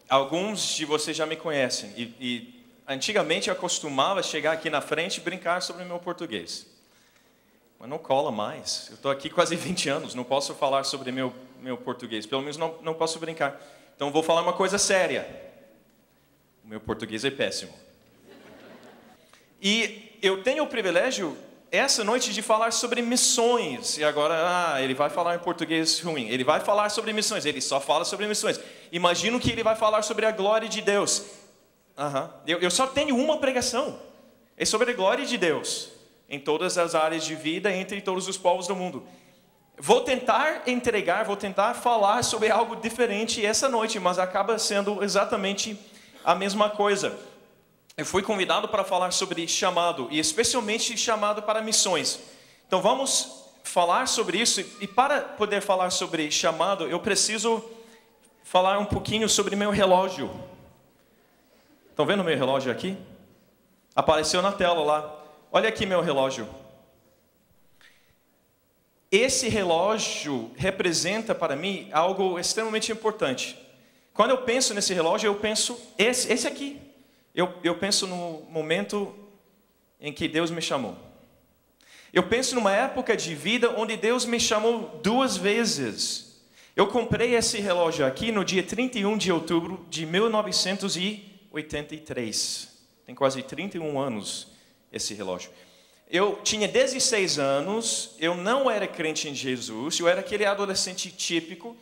alguns de vocês já me conhecem. E antigamente eu costumava chegar aqui na frente e brincar sobre o meu português. Mas não cola mais. Eu estou aqui quase 20 anos, não posso falar sobre meu português. Pelo menos não posso brincar. Então vou falar uma coisa séria. O meu português é péssimo. E eu tenho o privilégio, essa noite, de falar sobre missões. E agora, ele vai falar em português ruim. Ele vai falar sobre missões. Ele só fala sobre missões. Imagino que ele vai falar sobre a glória de Deus. Eu só tenho uma pregação. É sobre a glória de Deus. Em todas as áreas de vida, entre todos os povos do mundo. Vou tentar falar sobre algo diferente essa noite, mas acaba sendo exatamente a mesma coisa. Eu fui convidado para falar sobre chamado, e especialmente chamado para missões. Então vamos falar sobre isso, e para poder falar sobre chamado, eu preciso falar um pouquinho sobre meu relógio. Estão vendo meu relógio aqui? Apareceu na tela lá. Olha aqui meu relógio. Esse relógio representa para mim algo extremamente importante. Quando eu penso nesse relógio, eu penso esse aqui. Eu penso no momento em que Deus me chamou. Eu penso numa época de vida onde Deus me chamou 2 vezes. Eu comprei esse relógio aqui no dia 31 de outubro de 1983. Tem quase 31 anos esse relógio. Eu tinha 16 anos, eu não era crente em Jesus, eu era aquele adolescente típico.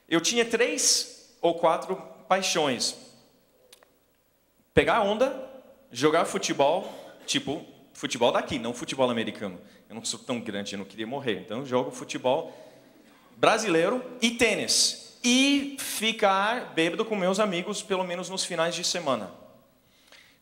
Eu tinha 3 ou 4 paixões. Pegar onda, jogar futebol, tipo futebol daqui, não futebol americano. Eu não sou tão grande, eu não queria morrer. Então eu jogo futebol brasileiro e tênis. E ficar bêbado com meus amigos, pelo menos nos finais de semana.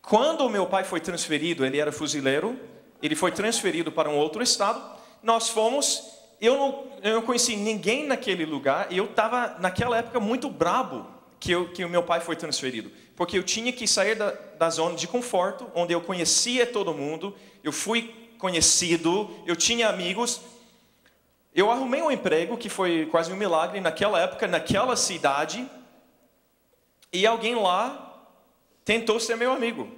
Quando o meu pai foi transferido, ele era fuzileiro, ele foi transferido para um outro estado. Nós fomos, eu não conheci ninguém naquele lugar, e eu estava naquela época muito brabo que o meu pai foi transferido. Porque eu tinha que sair da zona de conforto, onde eu conhecia todo mundo, eu fui conhecido, eu tinha amigos. Eu arrumei um emprego, que foi quase um milagre naquela época, naquela cidade, e alguém lá tentou ser meu amigo.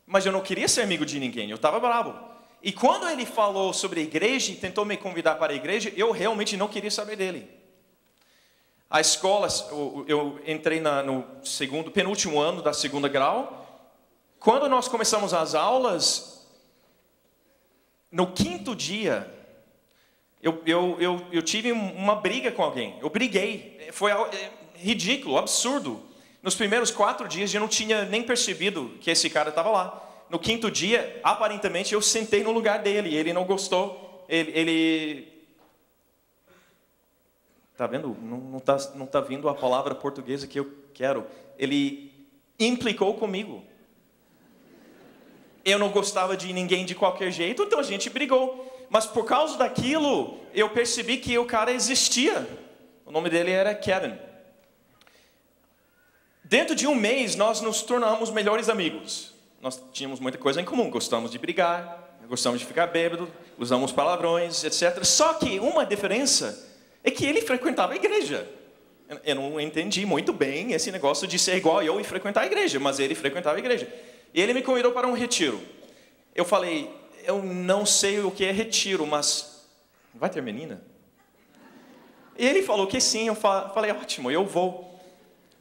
Mas eu não queria ser amigo de ninguém, eu estava bravo. E quando ele falou sobre a igreja e tentou me convidar para a igreja, eu realmente não queria saber dele. A escola, eu entrei no penúltimo ano da 2º grau. Quando nós começamos as aulas, no 5º dia, eu tive uma briga com alguém. Eu briguei. Foi ridículo, absurdo. Nos primeiros 4 dias, eu não tinha nem percebido que esse cara estava lá. No 5º dia, aparentemente, eu sentei no lugar dele. Ele não gostou. Tá vendo? Não tá vindo a palavra portuguesa que eu quero. Ele implicou comigo. Eu não gostava de ninguém de qualquer jeito, então a gente brigou. Mas por causa daquilo, eu percebi que o cara existia. O nome dele era Kevin. Dentro de um mês, nós nos tornamos melhores amigos. Nós tínhamos muita coisa em comum. Gostamos de brigar, gostamos de ficar bêbado, usamos palavrões, etc. Só que uma diferença é que ele frequentava a igreja. Eu não entendi muito bem esse negócio de ser igual eu e frequentar a igreja, mas ele frequentava a igreja. E ele me convidou para um retiro. Eu falei, eu não sei o que é retiro, mas vai ter menina? E ele falou que sim, eu falei, ótimo, eu vou.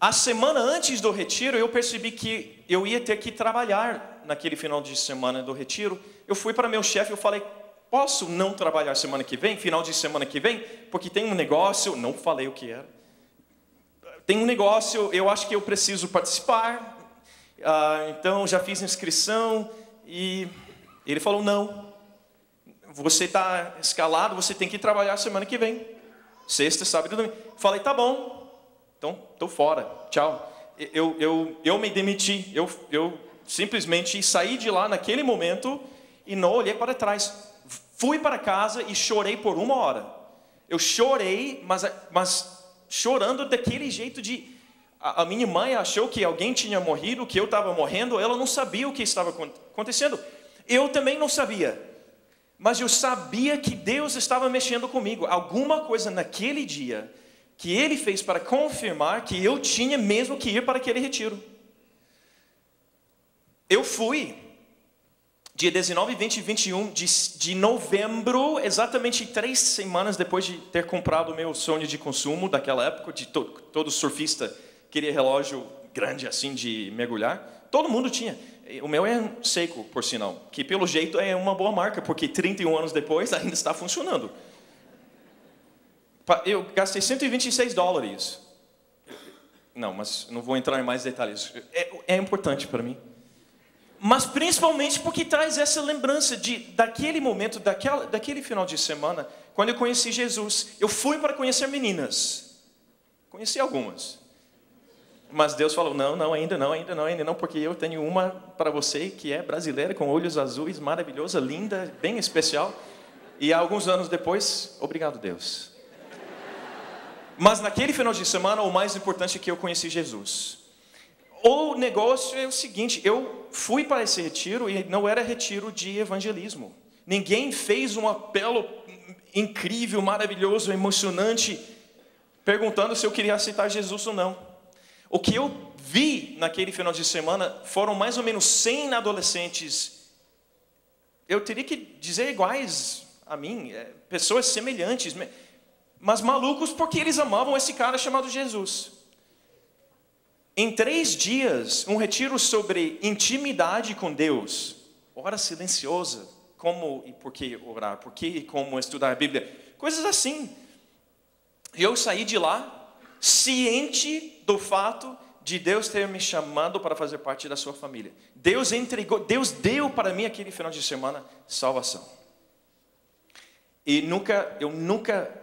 A semana antes do retiro, eu percebi que eu ia ter que trabalhar naquele final de semana do retiro. Eu fui para meu chefe e falei, posso não trabalhar semana que vem, final de semana que vem? Porque tem um negócio, não falei o que era. Tem um negócio, eu acho que eu preciso participar. Então, já fiz inscrição. E ele falou, não. Você está escalado, você tem que trabalhar semana que vem. Sexta, sábado e domingo. Falei, tá bom. Então, estou fora. Tchau. Eu me demiti. Eu simplesmente saí de lá naquele momento e não olhei para trás. Fui para casa e chorei por 1 hora. Eu chorei, mas chorando daquele jeito de... A minha mãe achou que alguém tinha morrido, que eu estava morrendo. Ela não sabia o que estava acontecendo. Eu também não sabia. Mas eu sabia que Deus estava mexendo comigo. Alguma coisa naquele dia que ele fez para confirmar que eu tinha mesmo que ir para aquele retiro. Eu fui, dia 19, 20 e 21 de novembro, exatamente 3 semanas depois de ter comprado o meu sonho de consumo daquela época, de todo surfista queria relógio grande assim de mergulhar. Todo mundo tinha. O meu é Seiko, por sinal, que pelo jeito é uma boa marca, porque 31 anos depois ainda está funcionando. Eu gastei $126. Não, mas não vou entrar em mais detalhes. É importante para mim. Mas principalmente porque traz essa lembrança daquele momento, daquele final de semana, quando eu conheci Jesus. Eu fui para conhecer meninas. Conheci algumas. Mas Deus falou, não, ainda não, porque eu tenho uma para você que é brasileira, com olhos azuis, maravilhosa, linda, bem especial. E alguns anos depois, obrigado Deus. Mas naquele final de semana, o mais importante é que eu conheci Jesus. O negócio é o seguinte, eu fui para esse retiro e não era retiro de evangelismo. Ninguém fez um apelo incrível, maravilhoso, emocionante, perguntando se eu queria aceitar Jesus ou não. O que eu vi naquele final de semana foram mais ou menos 100 adolescentes, eu teria que dizer iguais a mim, pessoas semelhantes, mas malucos porque eles amavam esse cara chamado Jesus. Em 3 dias, um retiro sobre intimidade com Deus, hora silenciosa, como e por que orar, por que e como estudar a Bíblia, coisas assim. Eu saí de lá ciente do fato de Deus ter me chamado para fazer parte da sua família. Deus deu para mim aquele final de semana salvação. E eu nunca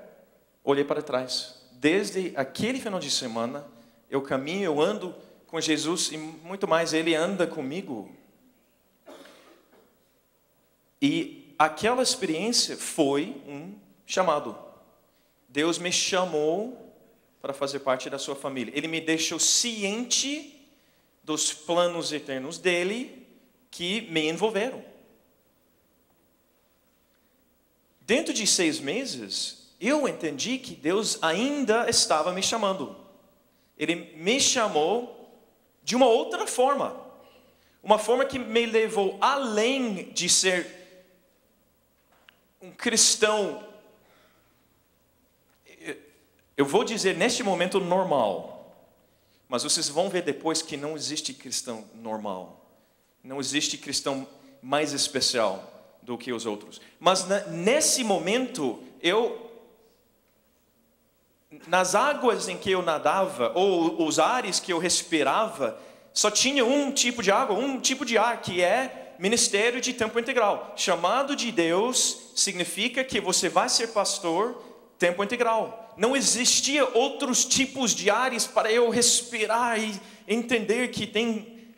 olhei para trás. Desde aquele final de semana, eu caminho, eu ando com Jesus e muito mais, Ele anda comigo. E aquela experiência foi um chamado. Deus me chamou para fazer parte da sua família. Ele me deixou ciente dos planos eternos dele que me envolveram. Dentro de 6 meses, eu entendi que Deus ainda estava me chamando. Ele me chamou de uma outra forma. Uma forma que me levou além de ser um cristão, eu vou dizer neste momento normal, mas vocês vão ver depois que não existe cristão normal. Não existe cristão mais especial do que os outros. Mas nesse momento, nas águas em que eu nadava, ou os ares que eu respirava, só tinha um tipo de água, um tipo de ar, que é ministério de tempo integral. Chamado de Deus significa que você vai ser pastor tempo integral. Não existia outros tipos de ares para eu respirar e entender que tem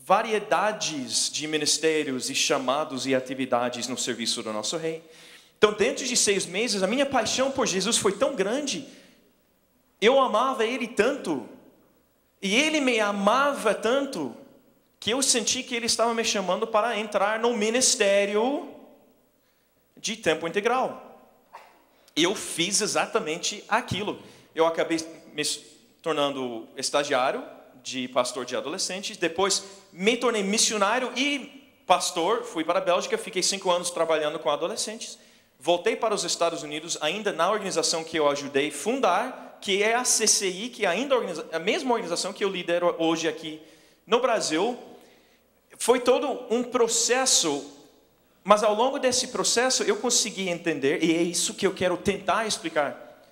variedades de ministérios e chamados e atividades no serviço do nosso Rei. Então, dentro de 6 meses, a minha paixão por Jesus foi tão grande. Eu amava Ele tanto, e Ele me amava tanto, que eu senti que Ele estava me chamando para entrar no ministério de tempo integral. Eu fiz exatamente aquilo. Eu acabei me tornando estagiário de pastor de adolescentes, depois me tornei missionário e pastor, fui para a Bélgica, fiquei 5 anos trabalhando com adolescentes, voltei para os Estados Unidos, ainda na organização que eu ajudei a fundar, que é a CCI, que ainda é a mesma organização que eu lidero hoje aqui no Brasil. Foi todo um processo, mas ao longo desse processo eu consegui entender, e é isso que eu quero tentar explicar.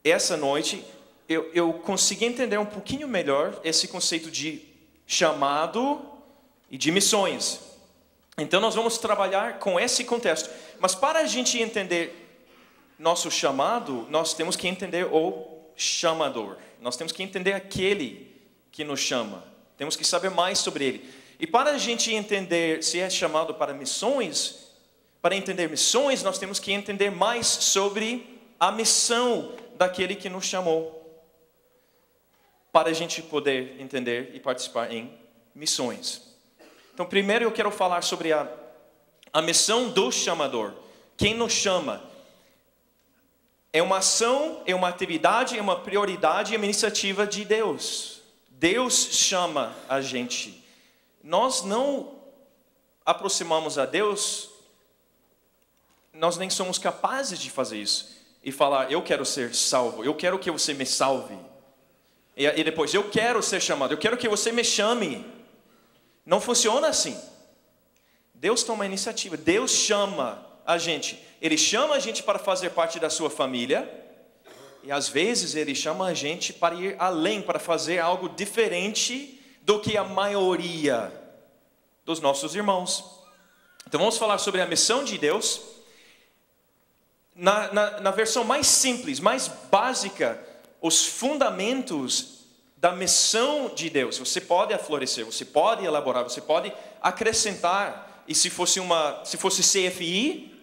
Essa noite eu consegui entender um pouquinho melhor esse conceito de chamado e de missões. Então nós vamos trabalhar com esse contexto. Mas para a gente entender nosso chamado, nós temos que entender o chamador. Nós temos que entender aquele que nos chama. Temos que saber mais sobre ele. E para a gente entender se é chamado para missões, para entender missões, nós temos que entender mais sobre a missão daquele que nos chamou, para a gente poder entender e participar em missões. Então, primeiro eu quero falar sobre a missão do chamador. Quem nos chama? É uma ação, é uma atividade, é uma prioridade, é uma iniciativa de Deus. Deus chama a gente. Nós não aproximamos a Deus, nós nem somos capazes de fazer isso. E falar, eu quero ser salvo, eu quero que você me salve. E depois, eu quero ser chamado, eu quero que você me chame. Não funciona assim. Deus toma a iniciativa, Deus chama a gente. Ele chama a gente para fazer parte da sua família. E às vezes Ele chama a gente para ir além, para fazer algo diferente do que a maioria dos nossos irmãos. Então vamos falar sobre a missão de Deus. Na versão mais simples, mais básica, os fundamentos da missão de Deus. Você pode aflorescer, você pode elaborar, você pode acrescentar. E se fosse CFI,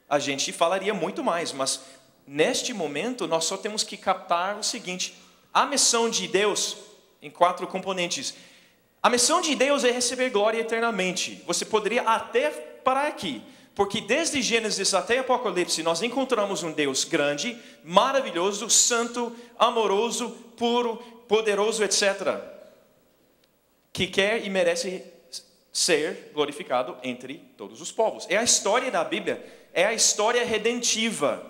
a gente falaria muito mais. Mas neste momento, nós só temos que captar o seguinte. A missão de Deus, em 4 componentes. A missão de Deus é receber glória eternamente. Você poderia até parar aqui. Porque desde Gênesis até Apocalipse, nós encontramos um Deus grande, maravilhoso, santo, amoroso, puro, poderoso, etc. Que quer e merece ser glorificado entre todos os povos. É a história da Bíblia, é a história redentiva.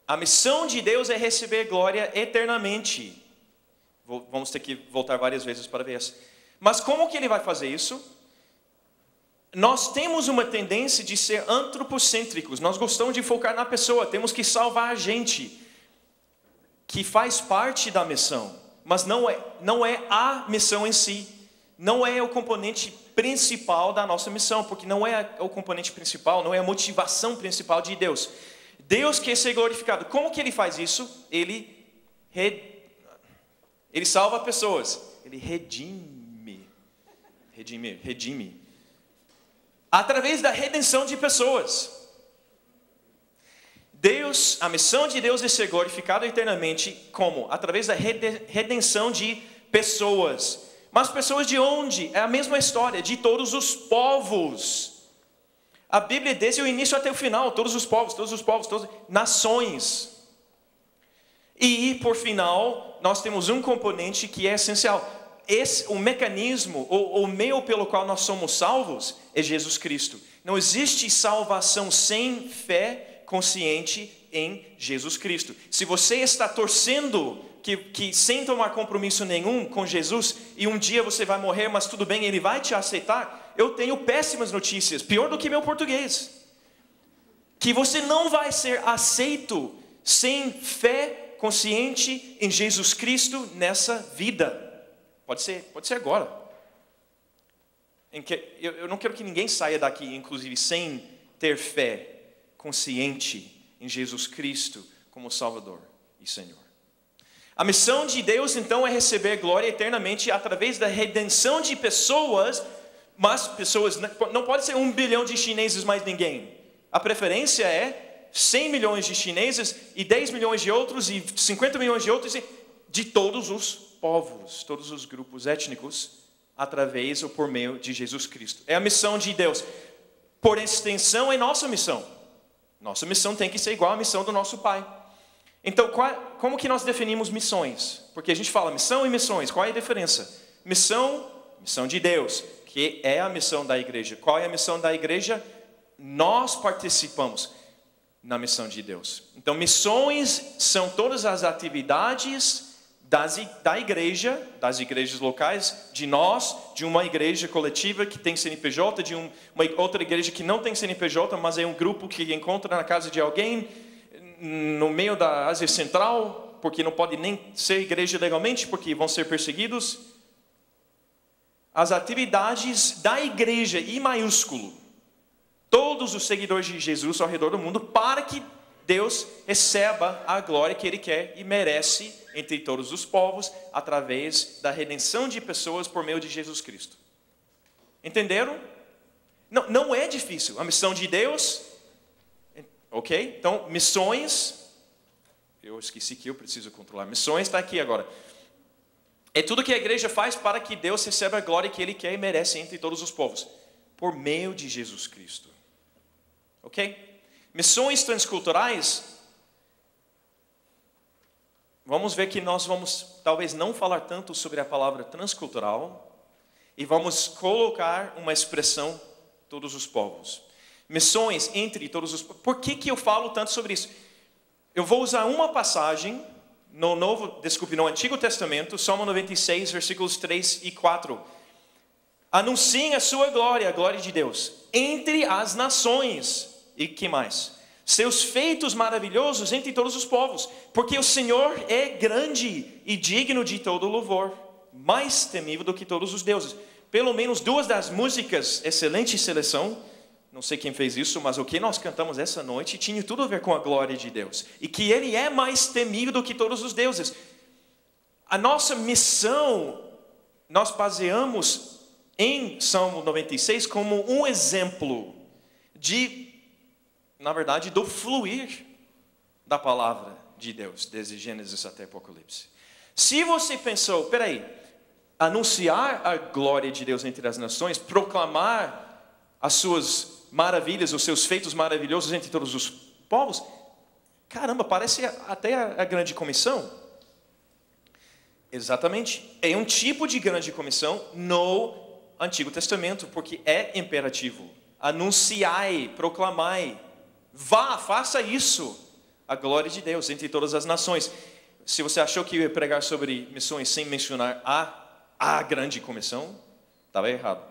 A missão de Deus é receber glória eternamente. Vamos ter que voltar várias vezes para ver isso. Mas como que Ele vai fazer isso? Nós temos uma tendência de ser antropocêntricos. Nós gostamos de focar na pessoa. Temos que salvar a gente, que faz parte da missão. Mas não é a missão em si. Não é o componente principal da nossa missão. Porque não é o componente principal, não é a motivação principal de Deus. Deus quer ser glorificado. Como que Ele faz isso? Ele salva pessoas. Ele redime. Através da redenção de pessoas. A missão de Deus é ser glorificado eternamente, como? Através da redenção de pessoas. Mas pessoas de onde? É a mesma história, de todos os povos. A Bíblia, desde o início até o final, todas as nações. E, por final, nós temos um componente que é essencial. O mecanismo, o meio pelo qual nós somos salvos, é Jesus Cristo. Não existe salvação sem fé consciente em Jesus Cristo. Se você está torcendo que sem tomar compromisso nenhum com Jesus, e um dia você vai morrer, mas tudo bem, Ele vai te aceitar, eu tenho péssimas notícias, pior do que meu português. Que você não vai ser aceito sem fé consciente em Jesus Cristo nessa vida. Pode ser agora. Eu não quero que ninguém saia daqui, inclusive, sem ter fé consciente em Jesus Cristo como Salvador e Senhor. A missão de Deus, então, é receber glória eternamente através da redenção de pessoas, mas pessoas, não pode ser 1 bilhão de chineses mais ninguém. A preferência é 100 milhões de chineses e 10 milhões de outros e 50 milhões de outros, de todos os povos, todos os grupos étnicos, através ou por meio de Jesus Cristo. É a missão de Deus. Por extensão, é nossa missão. Nossa missão tem que ser igual à missão do nosso Pai. Então, como que nós definimos missões? Porque a gente fala missão e missões, qual é a diferença? Missão de Deus, que é a missão da igreja. Qual é a missão da igreja? Nós participamos na missão de Deus. Então, missões são todas as atividades da igreja, das igrejas locais, de nós, de uma igreja coletiva que tem CNPJ, de uma outra igreja que não tem CNPJ, mas é um grupo que encontra na casa de alguém, no meio da Ásia Central, porque não pode nem ser igreja legalmente, porque vão ser perseguidos. As atividades da igreja, I maiúsculo, todos os seguidores de Jesus ao redor do mundo, para que Deus receba a glória que Ele quer e merece entre todos os povos, através da redenção de pessoas por meio de Jesus Cristo. Entenderam? Não é difícil. A missão de Deus, ok? Então, missões, eu esqueci que eu preciso controlar. Missões está aqui agora. É tudo que a igreja faz para que Deus receba a glória que Ele quer e merece entre todos os povos, por meio de Jesus Cristo. Ok? Missões transculturais, vamos ver que nós vamos talvez não falar tanto sobre a palavra transcultural e vamos colocar uma expressão todos os povos. Missões entre todos os povos. Por que eu falo tanto sobre isso? Eu vou usar uma passagem no Antigo Testamento, Salmo 96, versículos 3 e 4. Anunciem a sua glória, a glória de Deus, entre as nações. E que mais? Seus feitos maravilhosos entre todos os povos, porque o Senhor é grande e digno de todo louvor, mais temível do que todos os deuses. Pelo menos duas das músicas, excelente seleção, não sei quem fez isso, mas o que nós cantamos essa noite tinha tudo a ver com a glória de Deus, e que Ele é mais temível do que todos os deuses. A nossa missão, nós baseamos em Salmo 96 como um exemplo na verdade, do fluir da palavra de Deus, desde Gênesis até Apocalipse. Se você pensou, peraí, anunciar a glória de Deus entre as nações, proclamar as suas maravilhas, os seus feitos maravilhosos entre todos os povos, caramba, parece até a grande comissão. Exatamente, é um tipo de grande comissão no Antigo Testamento, porque é imperativo. Anunciai, proclamai, vá, faça isso, a glória de Deus entre todas as nações. Se você achou que eu ia pregar sobre missões sem mencionar a grande comissão, estava errado,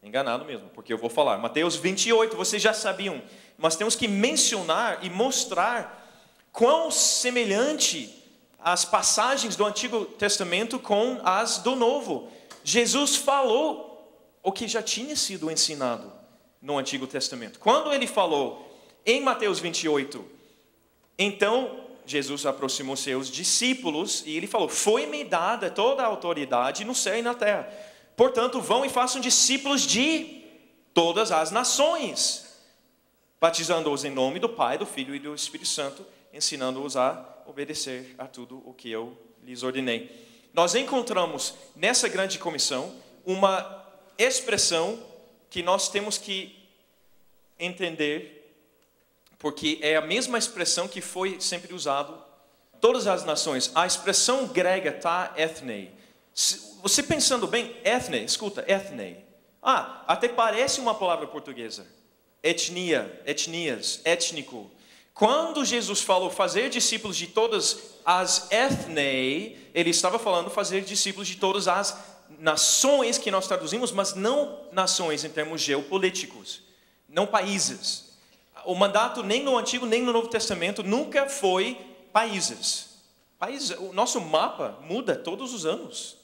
enganado mesmo, porque eu vou falar. Mateus 28, vocês já sabiam, mas temos que mencionar e mostrar quão semelhante as passagens do Antigo Testamento com as do Novo. Jesus falou o que já tinha sido ensinado no Antigo Testamento. Quando ele falou em Mateus 28, então Jesus aproximou seus discípulos e ele falou: foi-me dada toda a autoridade no céu e na terra. Portanto, vão e façam discípulos de todas as nações, batizando-os em nome do Pai, do Filho e do Espírito Santo, ensinando-os a obedecer a tudo o que eu lhes ordenei. Nós encontramos nessa grande comissão uma expressão que nós temos que entender, porque é a mesma expressão que foi sempre usado em todas as nações. A expressão grega tá ethne. Você pensando bem, ethne, escuta, ethne. Até parece uma palavra portuguesa. Etnia, etnias, étnico. Quando Jesus falou fazer discípulos de todas as ethne, ele estava falando fazer discípulos de todas as nações que nós traduzimos, mas não nações em termos geopolíticos, não países. O mandato nem no Antigo nem no Novo Testamento nunca foi países. O nosso mapa muda todos os anos.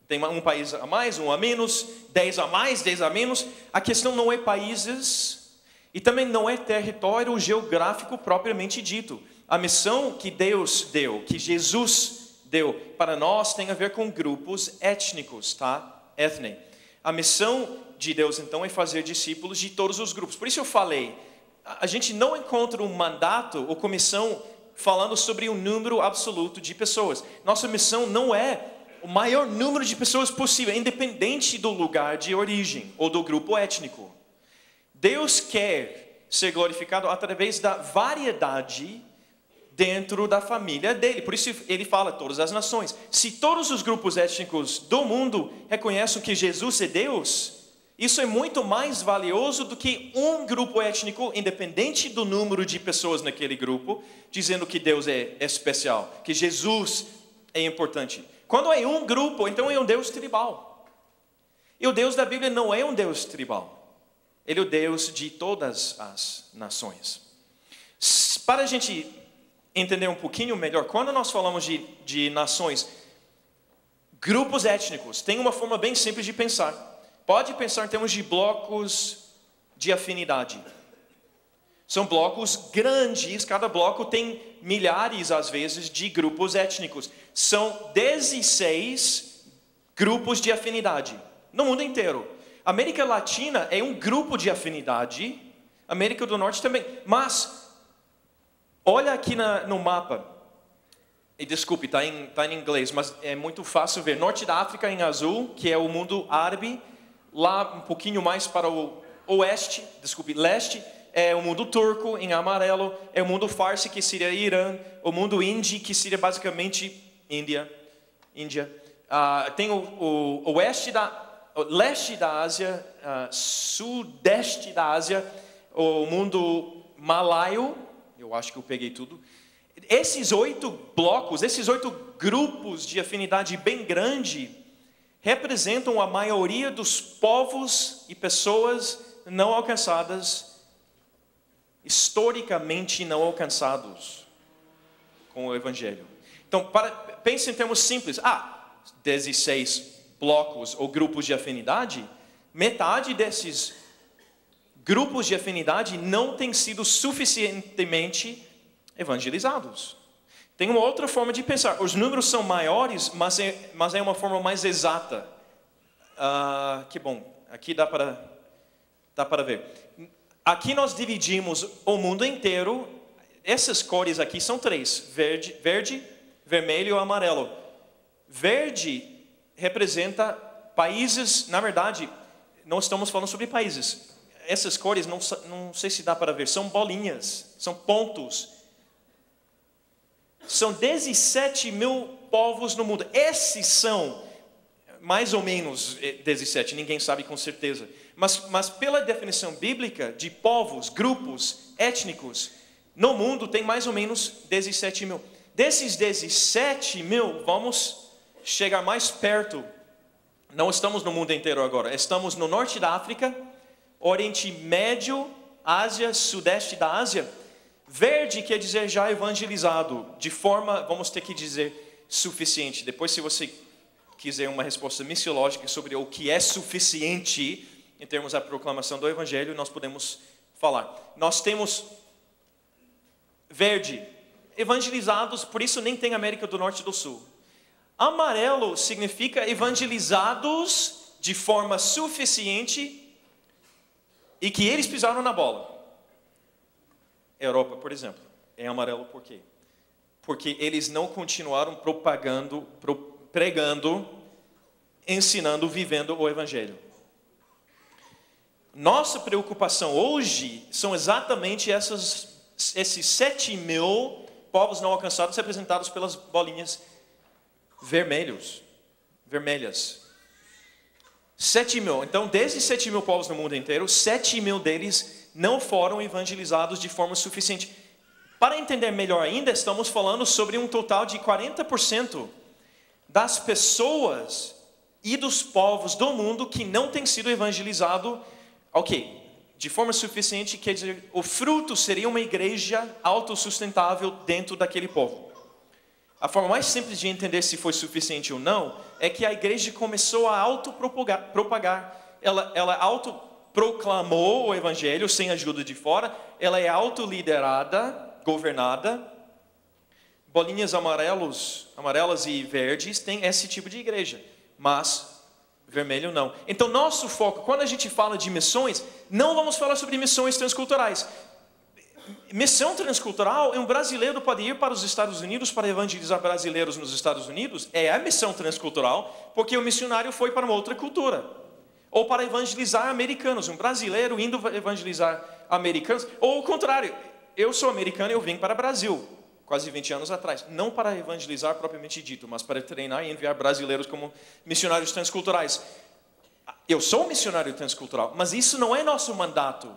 Tem um país a mais, um a menos, 10 a mais, 10 a menos. A questão não é países e também não é território geográfico propriamente dito. A missão que Deus deu, que Jesus deu para nós, tem a ver com grupos étnicos, tá? Ethne. A missão de Deus, então, é fazer discípulos de todos os grupos. Por isso eu falei, a gente não encontra um mandato ou comissão falando sobre um número absoluto de pessoas. Nossa missão não é o maior número de pessoas possível, independente do lugar de origem ou do grupo étnico. Deus quer ser glorificado através da variedade dentro da família dele. Por isso ele fala todas as nações. Se todos os grupos étnicos do mundo reconhecem que Jesus é Deus, isso é muito mais valioso do que um grupo étnico, independente do número de pessoas naquele grupo, dizendo que Deus é especial, que Jesus é importante. Quando é um grupo, então é um Deus tribal. E o Deus da Bíblia não é um Deus tribal. Ele é o Deus de todas as nações. Para a gente entender um pouquinho melhor, quando nós falamos de nações, grupos étnicos, tem uma forma bem simples de pensar. Pode pensar em termos de blocos de afinidade. São blocos grandes, cada bloco tem milhares, às vezes, de grupos étnicos. São 16 grupos de afinidade no mundo inteiro. América Latina é um grupo de afinidade, América do Norte também. Mas, olha aqui no mapa, e desculpe, está em inglês, mas é muito fácil ver. Norte da África em azul, que é o mundo árabe, lá um pouquinho mais para o leste, é o mundo turco, em amarelo, é o mundo farsi, que seria Irã, o mundo hindi, que seria basicamente Índia. Tem o leste da Ásia, sudeste da Ásia, o mundo malaio, eu acho que eu peguei tudo. Esses 8 blocos, esses 8 grupos de afinidade bem grande, representam a maioria dos povos e pessoas não alcançadas, historicamente não alcançados com o Evangelho. Então, pense em termos simples. 16 blocos ou grupos de afinidade, metade desses grupos de afinidade não têm sido suficientemente evangelizados. Tem uma outra forma de pensar. Os números são maiores, mas é uma forma mais exata. Que bom. Aqui dá para ver. Aqui nós dividimos o mundo inteiro. Essas cores aqui são 3. Verde, vermelho e amarelo. Verde representa países. Na verdade, não estamos falando sobre países. Essas cores, não sei se dá para ver, são bolinhas, são pontos. São 17 mil povos no mundo. Esses são mais ou menos 17, ninguém sabe com certeza. Mas pela definição bíblica de povos, grupos étnicos, no mundo tem mais ou menos 17 mil. Desses 17 mil, vamos chegar mais perto. Não estamos no mundo inteiro agora. Estamos no norte da África, Oriente Médio, Ásia, Sudeste da Ásia. Verde quer dizer já evangelizado, de forma, vamos ter que dizer, suficiente. Depois, se você quiser uma resposta missiológica sobre o que é suficiente em termos da proclamação do Evangelho, nós podemos falar. Nós temos verde, evangelizados, por isso nem tem América do Norte e do Sul. Amarelo significa evangelizados de forma suficiente e que eles pisaram na bola. Europa, por exemplo, é amarelo por quê? Porque eles não continuaram pregando, ensinando, vivendo o Evangelho. Nossa preocupação hoje são exatamente esses 7 mil povos não alcançados representados pelas bolinhas vermelhas. 7 mil. Então, desses 7 mil povos no mundo inteiro, 7 mil deles não foram evangelizados de forma suficiente. Para entender melhor ainda, estamos falando sobre um total de 40% das pessoas e dos povos do mundo que não têm sido evangelizados, de forma suficiente, quer dizer, o fruto seria uma igreja autossustentável dentro daquele povo. A forma mais simples de entender se foi suficiente ou não é que a igreja começou a autopropagar. Ela autoproclamou o Evangelho sem ajuda de fora. Ela é autoliderada, governada. Bolinhas amarelas e verdes têm esse tipo de igreja, mas vermelho não. Então nosso foco, quando a gente fala de missões, não vamos falar sobre missões transculturais. Missão transcultural, um brasileiro pode ir para os Estados Unidos para evangelizar brasileiros nos Estados Unidos, é a missão transcultural, porque o missionário foi para uma outra cultura. Ou para evangelizar americanos, um brasileiro indo evangelizar americanos, ou o contrário, eu sou americano e eu vim para o Brasil, quase 20 anos atrás, não para evangelizar propriamente dito, mas para treinar e enviar brasileiros como missionários transculturais. Eu sou um missionário transcultural, mas isso não é nosso mandato.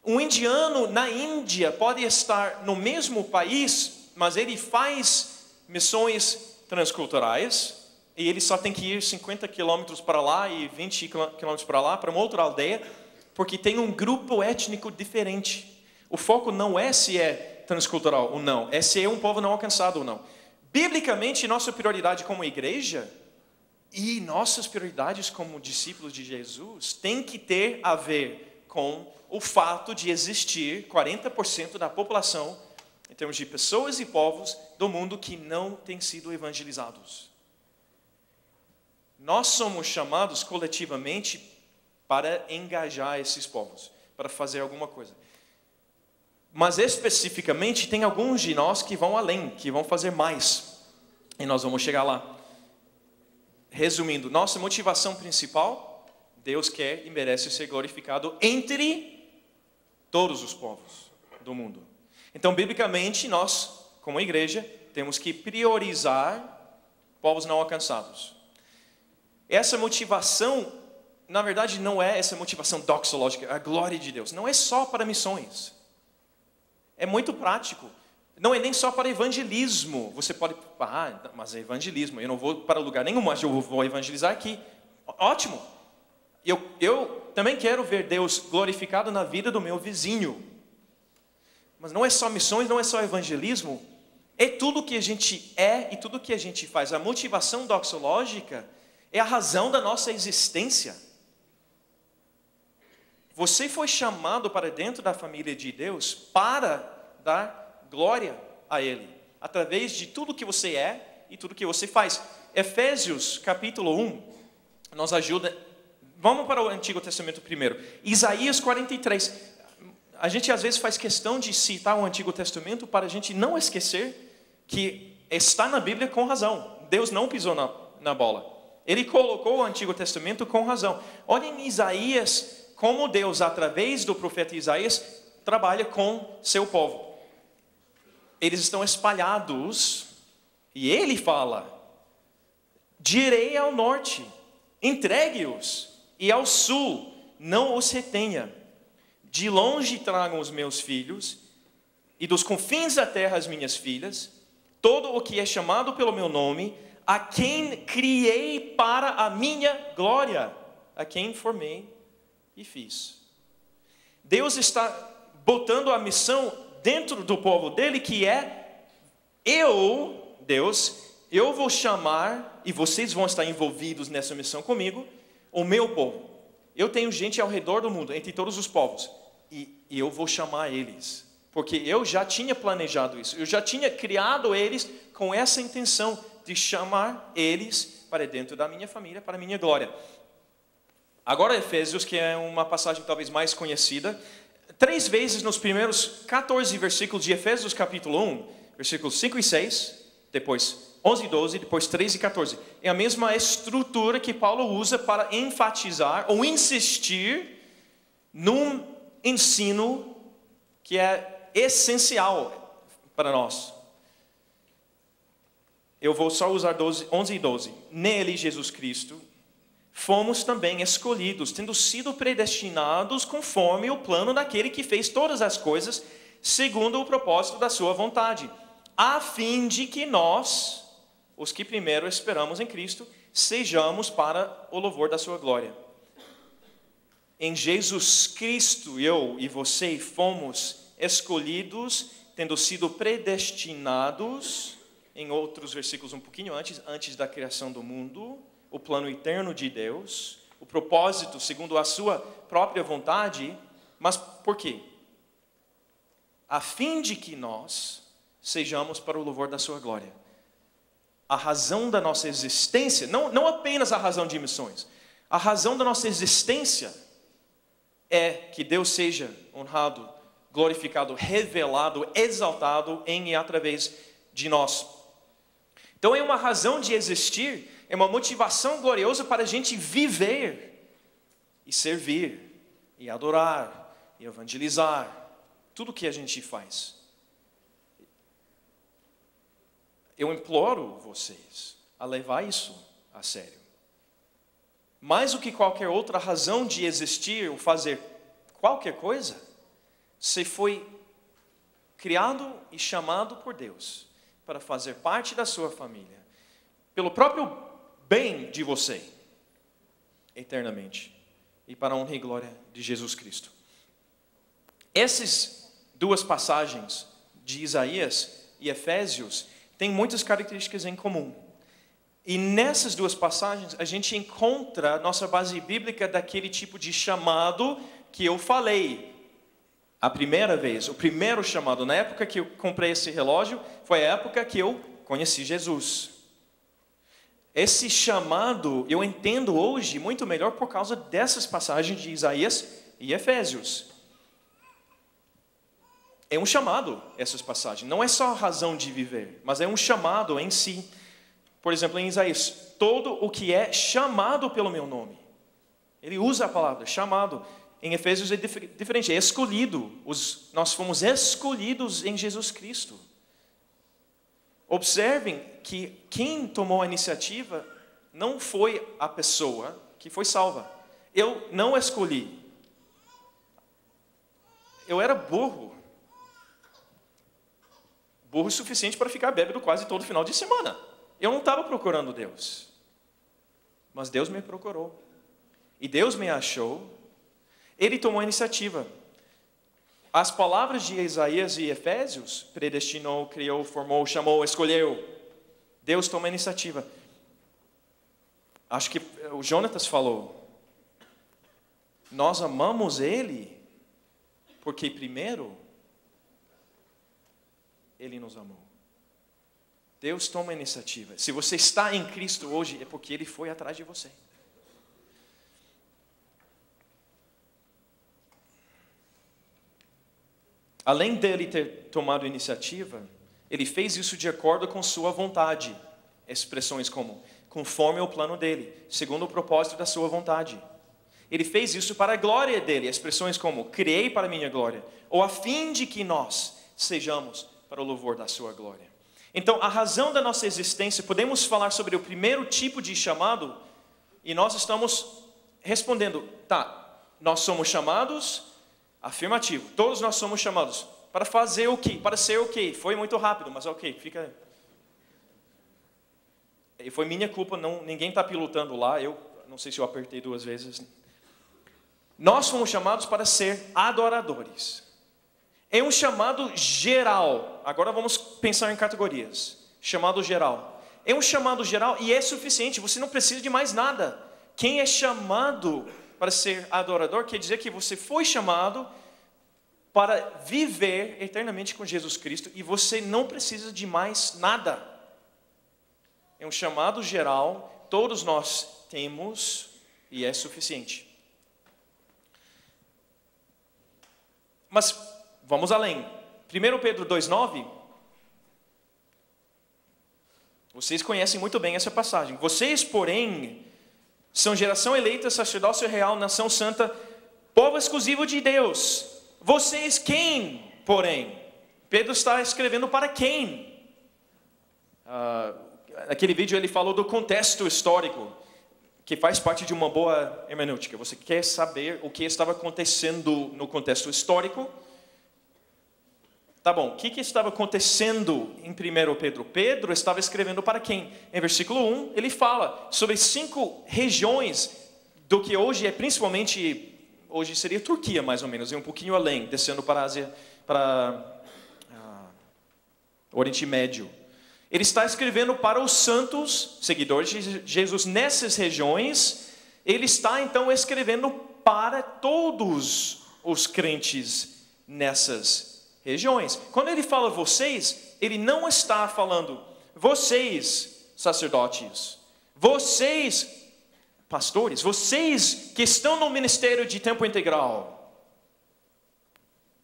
Um indiano na Índia pode estar no mesmo país, mas ele faz missões transculturais e ele só tem que ir 50 quilômetros para lá e 20 quilômetros para lá, para uma outra aldeia, porque tem um grupo étnico diferente. O foco não é se é transcultural ou não, é se é um povo não alcançado ou não. Biblicamente, nossa prioridade como igreja e nossas prioridades como discípulos de Jesus tem que ter a ver com o fato de existir 40% da população, em termos de pessoas e povos do mundo, que não têm sido evangelizados. Nós somos chamados coletivamente para engajar esses povos, para fazer alguma coisa. Mas especificamente tem alguns de nós que vão além, que vão fazer mais. E nós vamos chegar lá. Resumindo, nossa motivação principal, Deus quer e merece ser glorificado entre todos os povos do mundo. Então, biblicamente, nós, como igreja, temos que priorizar povos não alcançados. Essa motivação, na verdade, não é essa motivação doxológica, a glória de Deus. Não é só para missões. É muito prático. Não é nem só para evangelismo. Você pode, mas é evangelismo, eu não vou para lugar nenhum, mas eu vou evangelizar aqui. Ótimo. Eu também quero ver Deus glorificado na vida do meu vizinho. Mas não é só missões, não é só evangelismo. É tudo que a gente é e tudo que a gente faz. A motivação doxológica é a razão da nossa existência. Você foi chamado para dentro da família de Deus para dar glória a Ele, através de tudo que você é e tudo que você faz. Efésios capítulo 1 nos ajuda. Vamos para o Antigo Testamento primeiro. Isaías 43. A gente às vezes faz questão de citar o Antigo Testamento para a gente não esquecer que está na Bíblia com razão. Deus não pisou na bola. Ele colocou o Antigo Testamento com razão. Olhem em Isaías, como Deus, através do profeta Isaías, trabalha com seu povo. Eles estão espalhados e ele fala: direi ao norte, entregue-os, e ao sul, não os retenha. De longe tragam os meus filhos, e dos confins da terra as minhas filhas, todo o que é chamado pelo meu nome, a quem criei para a minha glória, a quem formei e fiz. Deus está botando a missão dentro do povo dele, que é: Deus, eu vou chamar, e vocês vão estar envolvidos nessa missão comigo, o meu povo. Eu tenho gente ao redor do mundo, entre todos os povos, e eu vou chamar eles, porque eu já tinha planejado isso, eu já tinha criado eles com essa intenção de chamar eles para dentro da minha família, para a minha glória. Agora Efésios, que é uma passagem talvez mais conhecida, 3 vezes nos primeiros 14 versículos de Efésios capítulo 1, versículos 5 e 6, depois 11 e 12, depois 13 e 14. É a mesma estrutura que Paulo usa para enfatizar ou insistir num ensino que é essencial para nós. Eu vou só usar 11 e 12. Nele, Jesus Cristo, fomos também escolhidos, tendo sido predestinados conforme o plano daquele que fez todas as coisas, segundo o propósito da sua vontade, a fim de que nós, os que primeiro esperamos em Cristo, sejamos para o louvor da sua glória. Em Jesus Cristo, eu e você fomos escolhidos, tendo sido predestinados, em outros versículos um pouquinho antes da criação do mundo, o plano eterno de Deus, o propósito segundo a sua própria vontade. Mas por quê? A fim de que nós sejamos para o louvor da sua glória. A razão da nossa existência, não apenas a razão de missões, a razão da nossa existência é que Deus seja honrado, glorificado, revelado, exaltado em e através de nós. Então é uma razão de existir, é uma motivação gloriosa para a gente viver e servir, e adorar, e evangelizar, tudo que a gente faz. Eu imploro vocês a levar isso a sério. Mais do que qualquer outra razão de existir ou fazer qualquer coisa, você foi criado e chamado por Deus para fazer parte da sua família, pelo próprio bem de você, eternamente, e para a honra e glória de Jesus Cristo. Essas 2 passagens de Isaías e Efésios têm muitas características em comum. E nessas 2 passagens a gente encontra a nossa base bíblica daquele tipo de chamado que eu falei a primeira vez, o primeiro chamado. Na época que eu comprei esse relógio, foi a época que eu conheci Jesus. Esse chamado eu entendo hoje muito melhor por causa dessas passagens de Isaías e Efésios. É um chamado, essas passagens. Não é só a razão de viver, mas é um chamado em si. Por exemplo, em Isaías, todo o que é chamado pelo meu nome. Ele usa a palavra chamado. em Efésios é diferente, é escolhido. Nós fomos escolhidos em Jesus Cristo. Observem que quem tomou a iniciativa não foi a pessoa que foi salva. Eu não escolhi. Eu era burro. Burro o suficiente para ficar bêbado quase todo final de semana. Eu não estava procurando Deus. Mas Deus me procurou. E Deus me achou. Ele tomou a iniciativa. As palavras de Isaías e Efésios, predestinou, criou, formou, chamou, escolheu. Deus toma a iniciativa. Acho que o Jonatas falou. Nós amamos Ele porque primeiro Ele nos amou. Deus toma a iniciativa. Se você está em Cristo hoje, é porque Ele foi atrás de você. Além dele ter tomado a iniciativa, ele fez isso de acordo com sua vontade. Expressões como, conforme o plano dele, segundo o propósito da sua vontade. Ele fez isso para a glória dele. Expressões como, criei para a minha glória. Ou a fim de que nós sejamos para o louvor da sua glória. Então, a razão da nossa existência, podemos falar sobre o primeiro tipo de chamado, e nós estamos respondendo, tá, nós somos chamados. Afirmativo. Todos nós somos chamados para fazer o quê? Para ser o quê? Foi muito rápido, mas ok, fica. E foi minha culpa, ninguém está pilotando lá. Eu não sei se eu apertei 2 vezes. Nós fomos chamados para ser adoradores. É um chamado geral. Agora vamos pensar em categorias. Chamado geral. É um chamado geral e é suficiente. Você não precisa de mais nada. Quem é chamado para ser adorador quer dizer que você foi chamado para viver eternamente com Jesus Cristo e você não precisa de mais nada. É um chamado geral, todos nós temos e é suficiente. Mas vamos além. 1 Pedro 2,9. Vocês conhecem muito bem essa passagem. Vocês, porém, são geração eleita, sacerdócio real, nação santa, povo exclusivo de Deus. Vocês quem, porém? Pedro está escrevendo para quem? Naquele vídeo ele falou do contexto histórico, que faz parte de uma boa hermenêutica. Você quer saber o que estava acontecendo no contexto histórico? Tá bom, o que estava acontecendo em 1 Pedro? Pedro estava escrevendo para quem? Em versículo 1, ele fala sobre 5 regiões do que hoje é principalmente, hoje seria Turquia mais ou menos, e um pouquinho além, descendo para a Ásia, para o Oriente Médio. Ele está escrevendo para os santos, seguidores de Jesus nessas regiões. Ele está então escrevendo para todos os crentes nessas regiões. Quando ele fala vocês, ele não está falando vocês, sacerdotes, vocês, pastores, vocês que estão no ministério de tempo integral,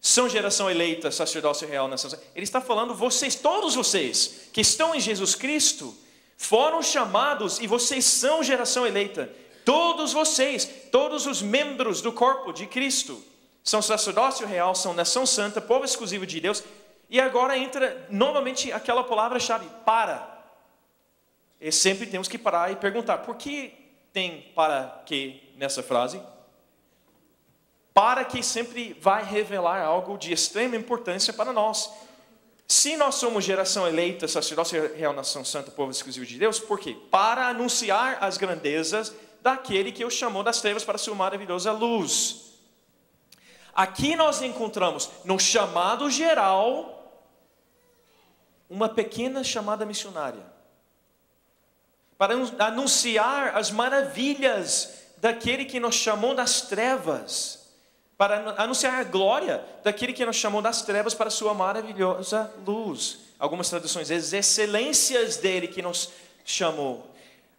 são geração eleita, sacerdócio real, nação. Ele está falando vocês, todos vocês que estão em Jesus Cristo, foram chamados e vocês são geração eleita. Todos vocês, todos os membros do corpo de Cristo, são sacerdócio real, são nação santa, povo exclusivo de Deus. E agora entra novamente aquela palavra-chave, para. E sempre temos que parar e perguntar, por que tem para que nessa frase? Para que sempre vai revelar algo de extrema importância para nós. Se nós somos geração eleita, sacerdócio real, nação santa, povo exclusivo de Deus, por quê? Para anunciar as grandezas daquele que o chamou das trevas para sua maravilhosa luz. Aqui nós encontramos, no chamado geral, uma pequena chamada missionária. Para anunciar as maravilhas daquele que nos chamou das trevas. Para anunciar a glória daquele que nos chamou das trevas para sua maravilhosa luz. Algumas traduções, as excelências dele que nos chamou.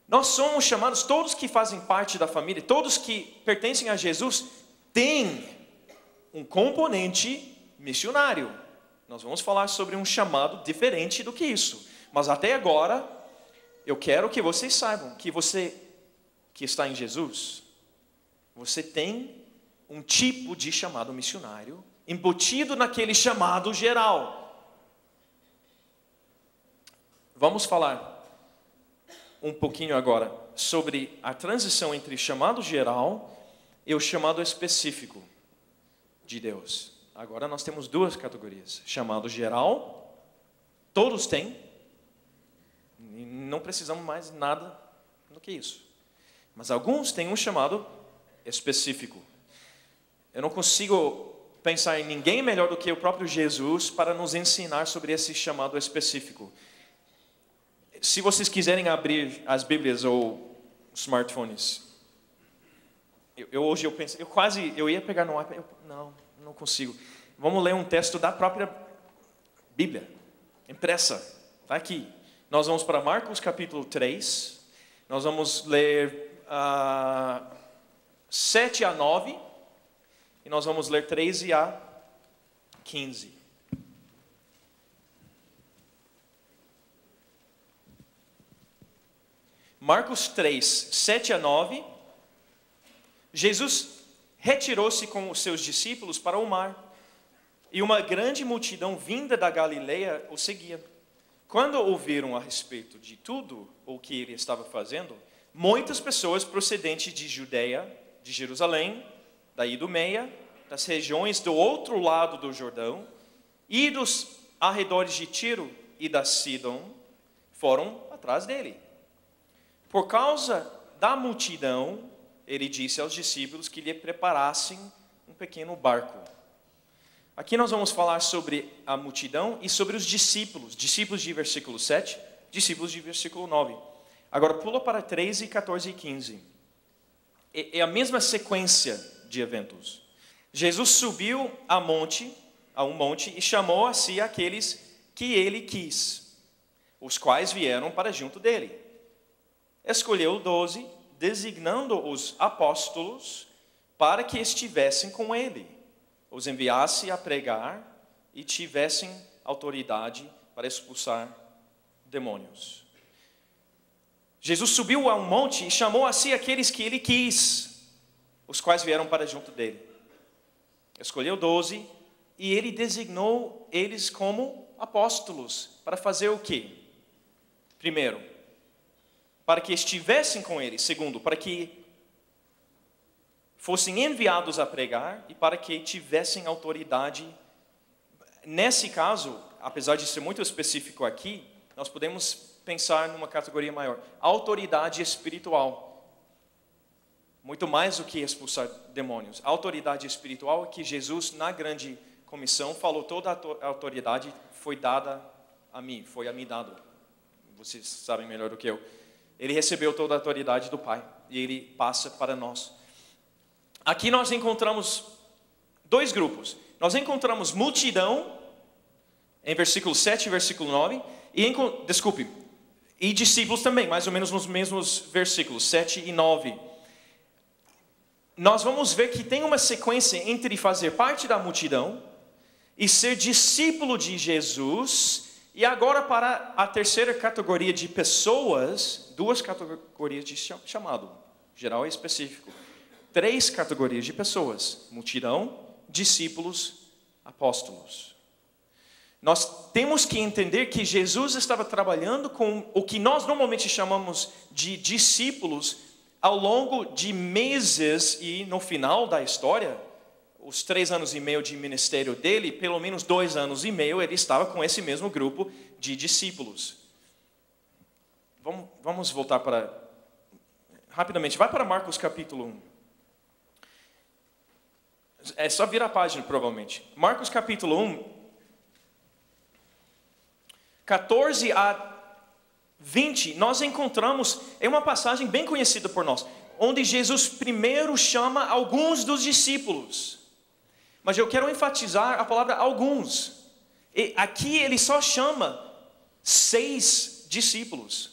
Nós somos chamados, todos que fazem parte da família, todos que pertencem a Jesus, têm um componente missionário. Nós vamos falar sobre um chamado diferente do que isso. Mas até agora, eu quero que vocês saibam que você que está em Jesus, você tem um tipo de chamado missionário embutido naquele chamado geral. Vamos falar um pouquinho agora sobre a transição entre chamado geral e o chamado específico de Deus. Agora nós temos duas categorias. Chamado geral, todos têm, e não precisamos mais nada do que isso. Mas alguns têm um chamado específico. Eu não consigo pensar em ninguém melhor do que o próprio Jesus para nos ensinar sobre esse chamado específico. Se vocês quiserem abrir as Bíblias ou smartphones, hoje eu pensei, eu ia pegar no iPad, não consigo. Vamos ler um texto da própria Bíblia, impressa, está aqui. Nós vamos para Marcos capítulo 3, nós vamos ler 7 a 9, e nós vamos ler 13 a 15. Marcos 3, 7 a 9, Jesus retirou-se com os seus discípulos para o mar, e uma grande multidão vinda da Galileia o seguia. Quando ouviram a respeito de tudo o que ele estava fazendo, muitas pessoas procedentes de Judeia, de Jerusalém, da Idumeia, das regiões do outro lado do Jordão, e dos arredores de Tiro e da Sidom, foram atrás dele. Por causa da multidão, ele disse aos discípulos que lhe preparassem um pequeno barco. Aqui nós vamos falar sobre a multidão e sobre os discípulos. Discípulos de versículo 7, discípulos de versículo 9. Agora pula para 13, 14 e 15. É a mesma sequência de eventos. Jesus subiu a um monte e chamou a si aqueles que ele quis, os quais vieram para junto dele. Escolheu 12, designando-os apóstolos para que estivessem com ele, os enviasse a pregar e tivessem autoridade para expulsar demônios. Jesus subiu a um monte e chamou a si aqueles que ele quis, os quais vieram para junto dele. Escolheu 12 e ele designou eles como apóstolos para fazer o quê? Primeiro, para que estivessem com ele. Segundo, para que fossem enviados a pregar e para que tivessem autoridade. Nesse caso, apesar de ser muito específico aqui, nós podemos pensar numa categoria maior. Autoridade espiritual. Muito mais do que expulsar demônios. A autoridade espiritual é que Jesus, na grande comissão, falou: toda a autoridade foi dada a mim, foi a mim dado. Vocês sabem melhor do que eu. Ele recebeu toda a autoridade do Pai e ele passa para nós. Aqui nós encontramos dois grupos. Nós encontramos multidão, em versículo 7 e versículo 9, e discípulos também, mais ou menos nos mesmos versículos, 7 e 9. Nós vamos ver que tem uma sequência entre fazer parte da multidão e ser discípulo de Jesus. E agora para a terceira categoria de pessoas, duas categorias de chamado, geral e específico. 3 categorias de pessoas: multidão, discípulos, apóstolos. Nós temos que entender que Jesus estava trabalhando com o que nós normalmente chamamos de discípulos ao longo de meses, e no final da história, os 3 anos e meio de ministério dele, pelo menos 2 anos e meio, ele estava com esse mesmo grupo de discípulos. Vamos voltar rapidamente, vai para Marcos capítulo 1. É só virar a página, provavelmente. Marcos capítulo 1, 14 a 20, nós encontramos, é uma passagem bem conhecida por nós, onde Jesus primeiro chama alguns dos discípulos. Mas eu quero enfatizar a palavra alguns. E aqui ele só chama 6 discípulos.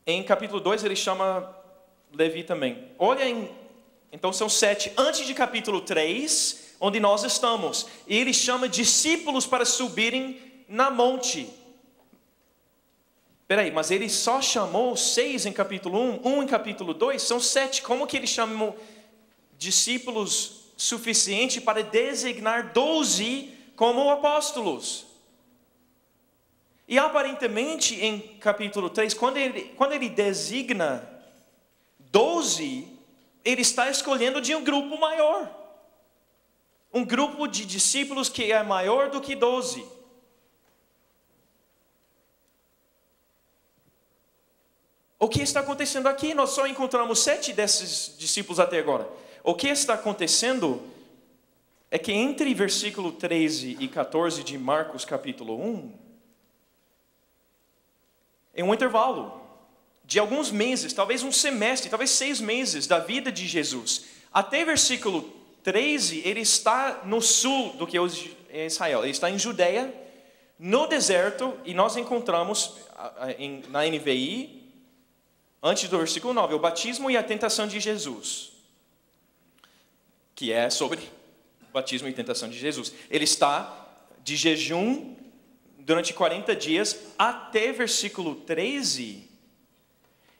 Em capítulo 2 ele chama Levi também. Então são 7 antes de capítulo 3, onde nós estamos. E ele chama discípulos para subirem na monte. Peraí, mas ele só chamou 6 em capítulo 1, 1 em capítulo 2, são 7. Como que ele chamou discípulos suficiente para designar 12 como apóstolos? E aparentemente em capítulo 3, quando ele designa 12, ele está escolhendo de um grupo maior. Um grupo de discípulos que é maior do que 12. O que está acontecendo aqui? Nós só encontramos 7 desses discípulos até agora. O que está acontecendo é que entre versículo 13 e 14 de Marcos capítulo 1, em um intervalo de alguns meses, talvez um semestre, talvez 6 meses da vida de Jesus, até versículo 13, ele está no sul do que hoje é Israel. Ele está em Judeia, no deserto, e nós encontramos na NVI, antes do versículo 9, o batismo e a tentação de Jesus, que é sobre o batismo e a tentação de Jesus. Ele está de jejum durante 40 dias até versículo 13,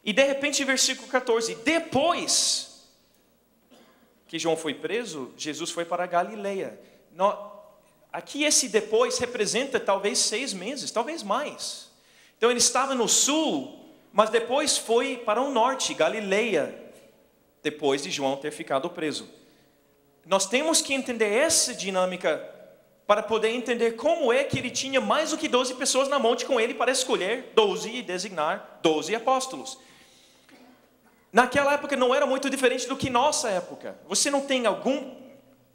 e de repente versículo 14, depois que João foi preso, Jesus foi para a Galileia. Aqui esse depois representa talvez 6 meses, talvez mais. Então ele estava no sul, mas depois foi para o norte, Galileia, depois de João ter ficado preso. Nós temos que entender essa dinâmica para poder entender como é que ele tinha mais do que 12 pessoas na monte com ele para escolher 12 e designar 12 apóstolos. Naquela época não era muito diferente do que nossa época. Você não tem algum...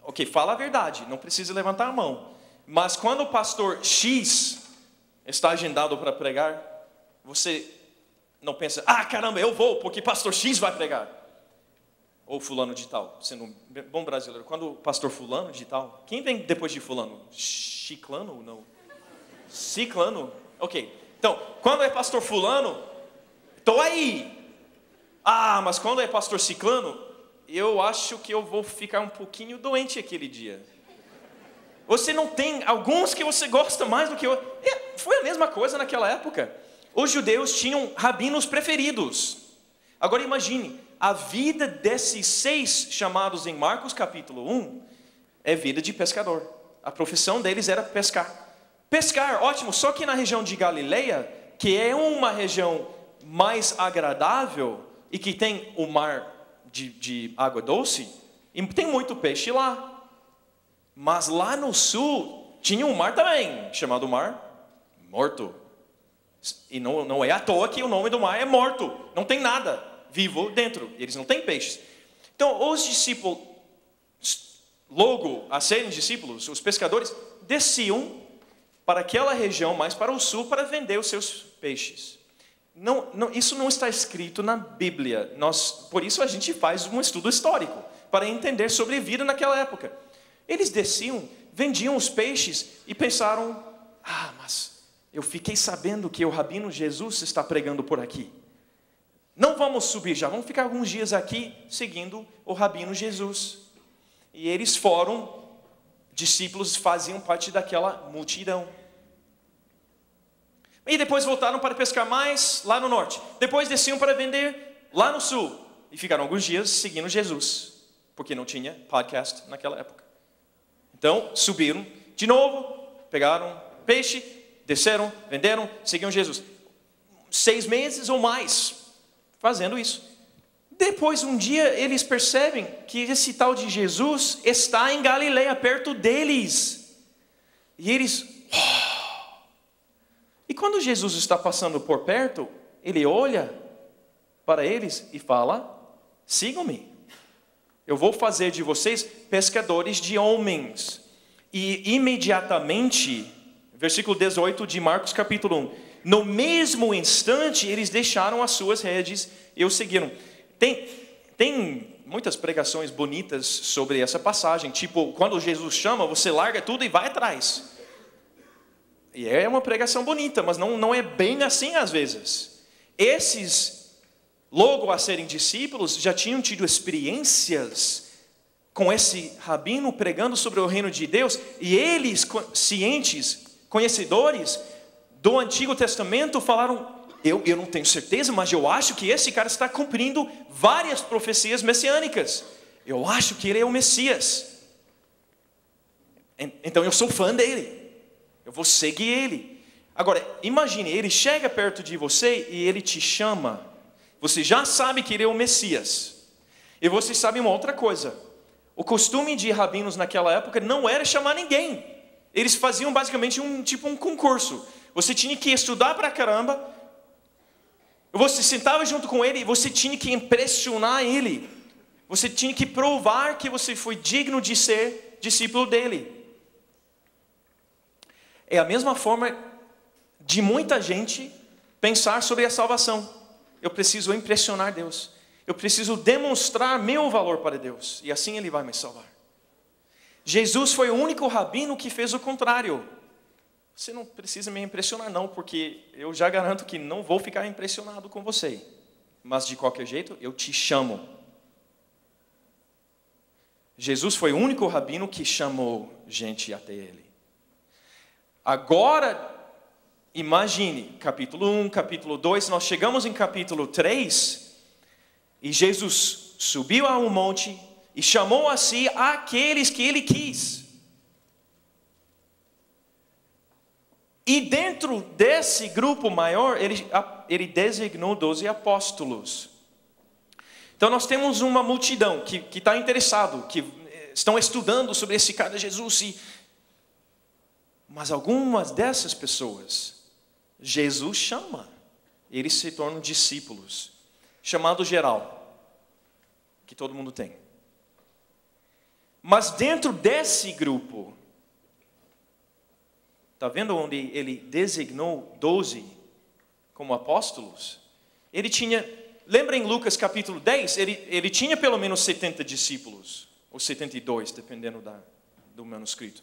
Ok, fala a verdade, não precisa levantar a mão. Mas quando o pastor X está agendado para pregar, você não pensa, caramba, eu vou, porque pastor X vai pregar. Ou fulano de tal, sendo um bom brasileiro. Quando o pastor fulano de tal, quem vem depois de fulano? Chiclano? Não. Ciclano? Ok. Então, quando é pastor fulano, estou aí. Mas quando é pastor ciclano, eu acho que eu vou ficar um pouquinho doente aquele dia. Você não tem alguns que você gosta mais do que outros. Foi a mesma coisa naquela época. Os judeus tinham rabinos preferidos. Agora imagine, a vida desses 6 chamados em Marcos capítulo 1 é vida de pescador. A profissão deles era pescar. Pescar, ótimo, só que na região de Galileia, que é uma região mais agradável e que tem o mar de água doce, e tem muito peixe lá. Mas lá no sul tinha um mar também, chamado Mar Morto. E não é à toa que o nome do mar é Morto, não tem nada vivo dentro, eles não têm peixes. Então os discípulos, logo a serem discípulos, os pescadores desciam para aquela região mais para o sul para vender os seus peixes. Isso não está escrito na Bíblia. Por isso a gente faz um estudo histórico para entender sobre a vida naquela época. Eles desciam, vendiam os peixes e pensaram, mas eu fiquei sabendo que o rabino Jesus está pregando por aqui. Não vamos subir já, vamos ficar alguns dias aqui seguindo o rabino Jesus. E eles foram, discípulos, faziam parte daquela multidão. E depois voltaram para pescar mais lá no norte. Depois desciam para vender lá no sul. E ficaram alguns dias seguindo Jesus, porque não tinha podcast naquela época. Então subiram de novo, pegaram peixe, desceram, venderam, seguiam Jesus. 6 meses ou mais fazendo isso. Depois, um dia, eles percebem que esse tal de Jesus está em Galileia, perto deles. E eles... E quando Jesus está passando por perto, ele olha para eles e fala, sigam-me. Eu vou fazer de vocês pescadores de homens. E imediatamente, versículo 18 de Marcos capítulo 1, no mesmo instante, eles deixaram as suas redes e o seguiram. Tem muitas pregações bonitas sobre essa passagem. Tipo, quando Jesus chama, você larga tudo e vai atrás. E é uma pregação bonita, mas não é bem assim às vezes. Esses, logo a serem discípulos, já tinham tido experiências com esse rabino pregando sobre o reino de Deus. E eles, cientes, conhecedores do Antigo Testamento, falaram, Eu não tenho certeza, mas eu acho que esse cara está cumprindo várias profecias messiânicas. Eu acho que ele é o Messias. Então eu sou fã dele. Eu vou seguir ele. Agora, imagine, ele chega perto de você e ele te chama. Você já sabe que ele é o Messias. E você sabe uma outra coisa. O costume de rabinos naquela época não era chamar ninguém. Eles faziam basicamente um concurso. Você tinha que estudar pra caramba. Você sentava junto com ele e você tinha que impressionar ele. Você tinha que provar que você foi digno de ser discípulo dele. É a mesma forma de muita gente pensar sobre a salvação. Eu preciso impressionar Deus. Eu preciso demonstrar meu valor para Deus. E assim Ele vai me salvar. Jesus foi o único rabino que fez o contrário. Você não precisa me impressionar não, porque eu já garanto que não vou ficar impressionado com você. Mas de qualquer jeito, eu te chamo. Jesus foi o único rabino que chamou gente até Ele. Agora, imagine, capítulo 1, capítulo 2, nós chegamos em capítulo 3, e Jesus subiu a um monte e chamou a si aqueles que Ele quis. E dentro desse grupo maior, ele designou 12 apóstolos. Então nós temos uma multidão que está interessado, que estão estudando sobre esse cara Jesus. Mas algumas dessas pessoas, Jesus chama. Eles se tornam discípulos. Chamado geral, que todo mundo tem. Mas dentro desse grupo, está vendo onde ele designou 12 como apóstolos? Ele tinha, lembra em Lucas capítulo 10? Ele tinha pelo menos 70 discípulos, ou 72, dependendo do manuscrito.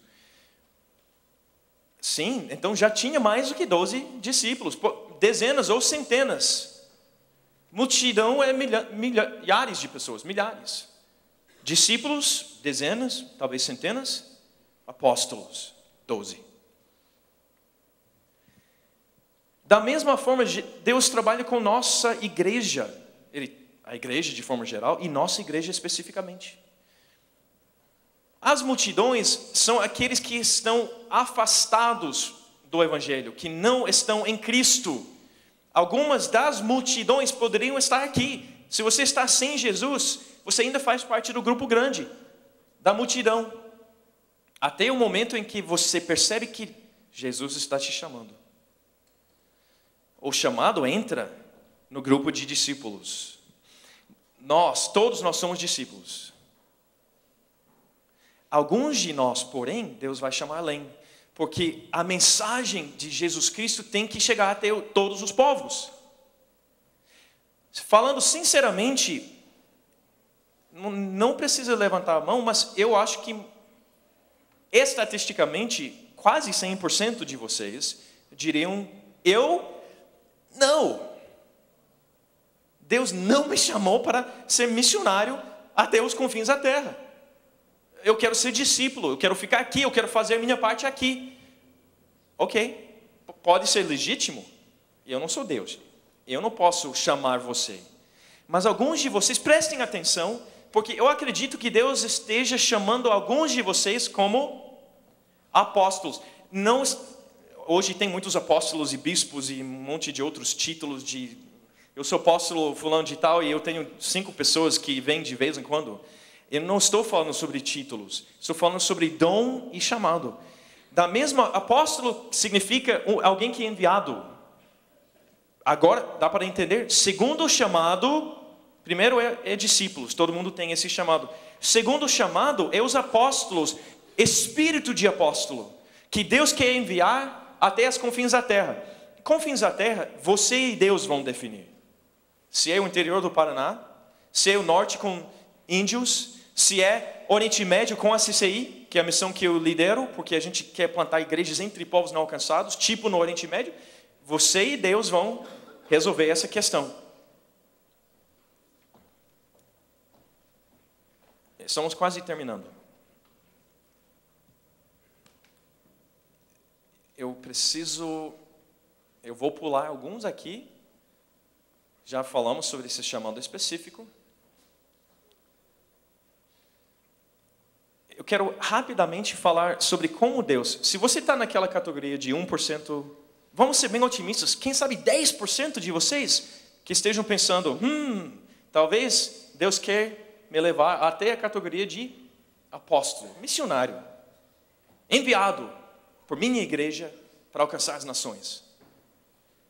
Sim, então já tinha mais do que 12 discípulos, dezenas ou centenas. Multidão é milhares de pessoas, milhares. Discípulos, dezenas, talvez centenas. Apóstolos, 12. Da mesma forma, Deus trabalha com nossa igreja, a igreja de forma geral e nossa igreja especificamente. As multidões são aqueles que estão afastados do Evangelho, que não estão em Cristo. Algumas das multidões poderiam estar aqui. Se você está sem Jesus, você ainda faz parte do grupo grande, da multidão. Até o momento em que você percebe que Jesus está te chamando. O chamado entra no grupo de discípulos. Todos nós somos discípulos. Alguns de nós, porém, Deus vai chamar além. Porque a mensagem de Jesus Cristo tem que chegar até todos os povos. Falando sinceramente, não precisa levantar a mão, mas eu acho que, estatisticamente, quase 100% de vocês diriam, não. Deus não me chamou para ser missionário até os confins da terra. Eu quero ser discípulo, eu quero ficar aqui, eu quero fazer a minha parte aqui. Ok, pode ser legítimo. Eu não sou Deus, eu não posso chamar você. Mas alguns de vocês, prestem atenção, porque eu acredito que Deus esteja chamando alguns de vocês como apóstolos. Hoje tem muitos apóstolos e bispos e um monte de outros títulos eu sou apóstolo fulano de tal e eu tenho 5 pessoas que vêm de vez em quando. Eu não estou falando sobre títulos, estou falando sobre dom e chamado. Apóstolo significa alguém que é enviado. Agora, dá para entender? Segundo o chamado, primeiro é discípulos, todo mundo tem esse chamado. Segundo o chamado é os apóstolos, espírito de apóstolo, que Deus quer enviar até as confins da terra. Confins da terra, você e Deus vão definir. Se é o interior do Paraná, se é o norte com índios, se é Oriente Médio com a CCI, que é a missão que eu lidero, porque a gente quer plantar igrejas entre povos não alcançados, tipo no Oriente Médio, você e Deus vão resolver essa questão. Estamos quase terminando. Eu vou pular alguns aqui, Já falamos sobre esse chamado específico. Eu quero rapidamente falar sobre como Deus, se você está naquela categoria de 1%, vamos ser bem otimistas, quem sabe 10% de vocês que estejam pensando, talvez Deus quer me levar até a categoria de apóstolo, missionário, enviado por minha igreja para alcançar as nações.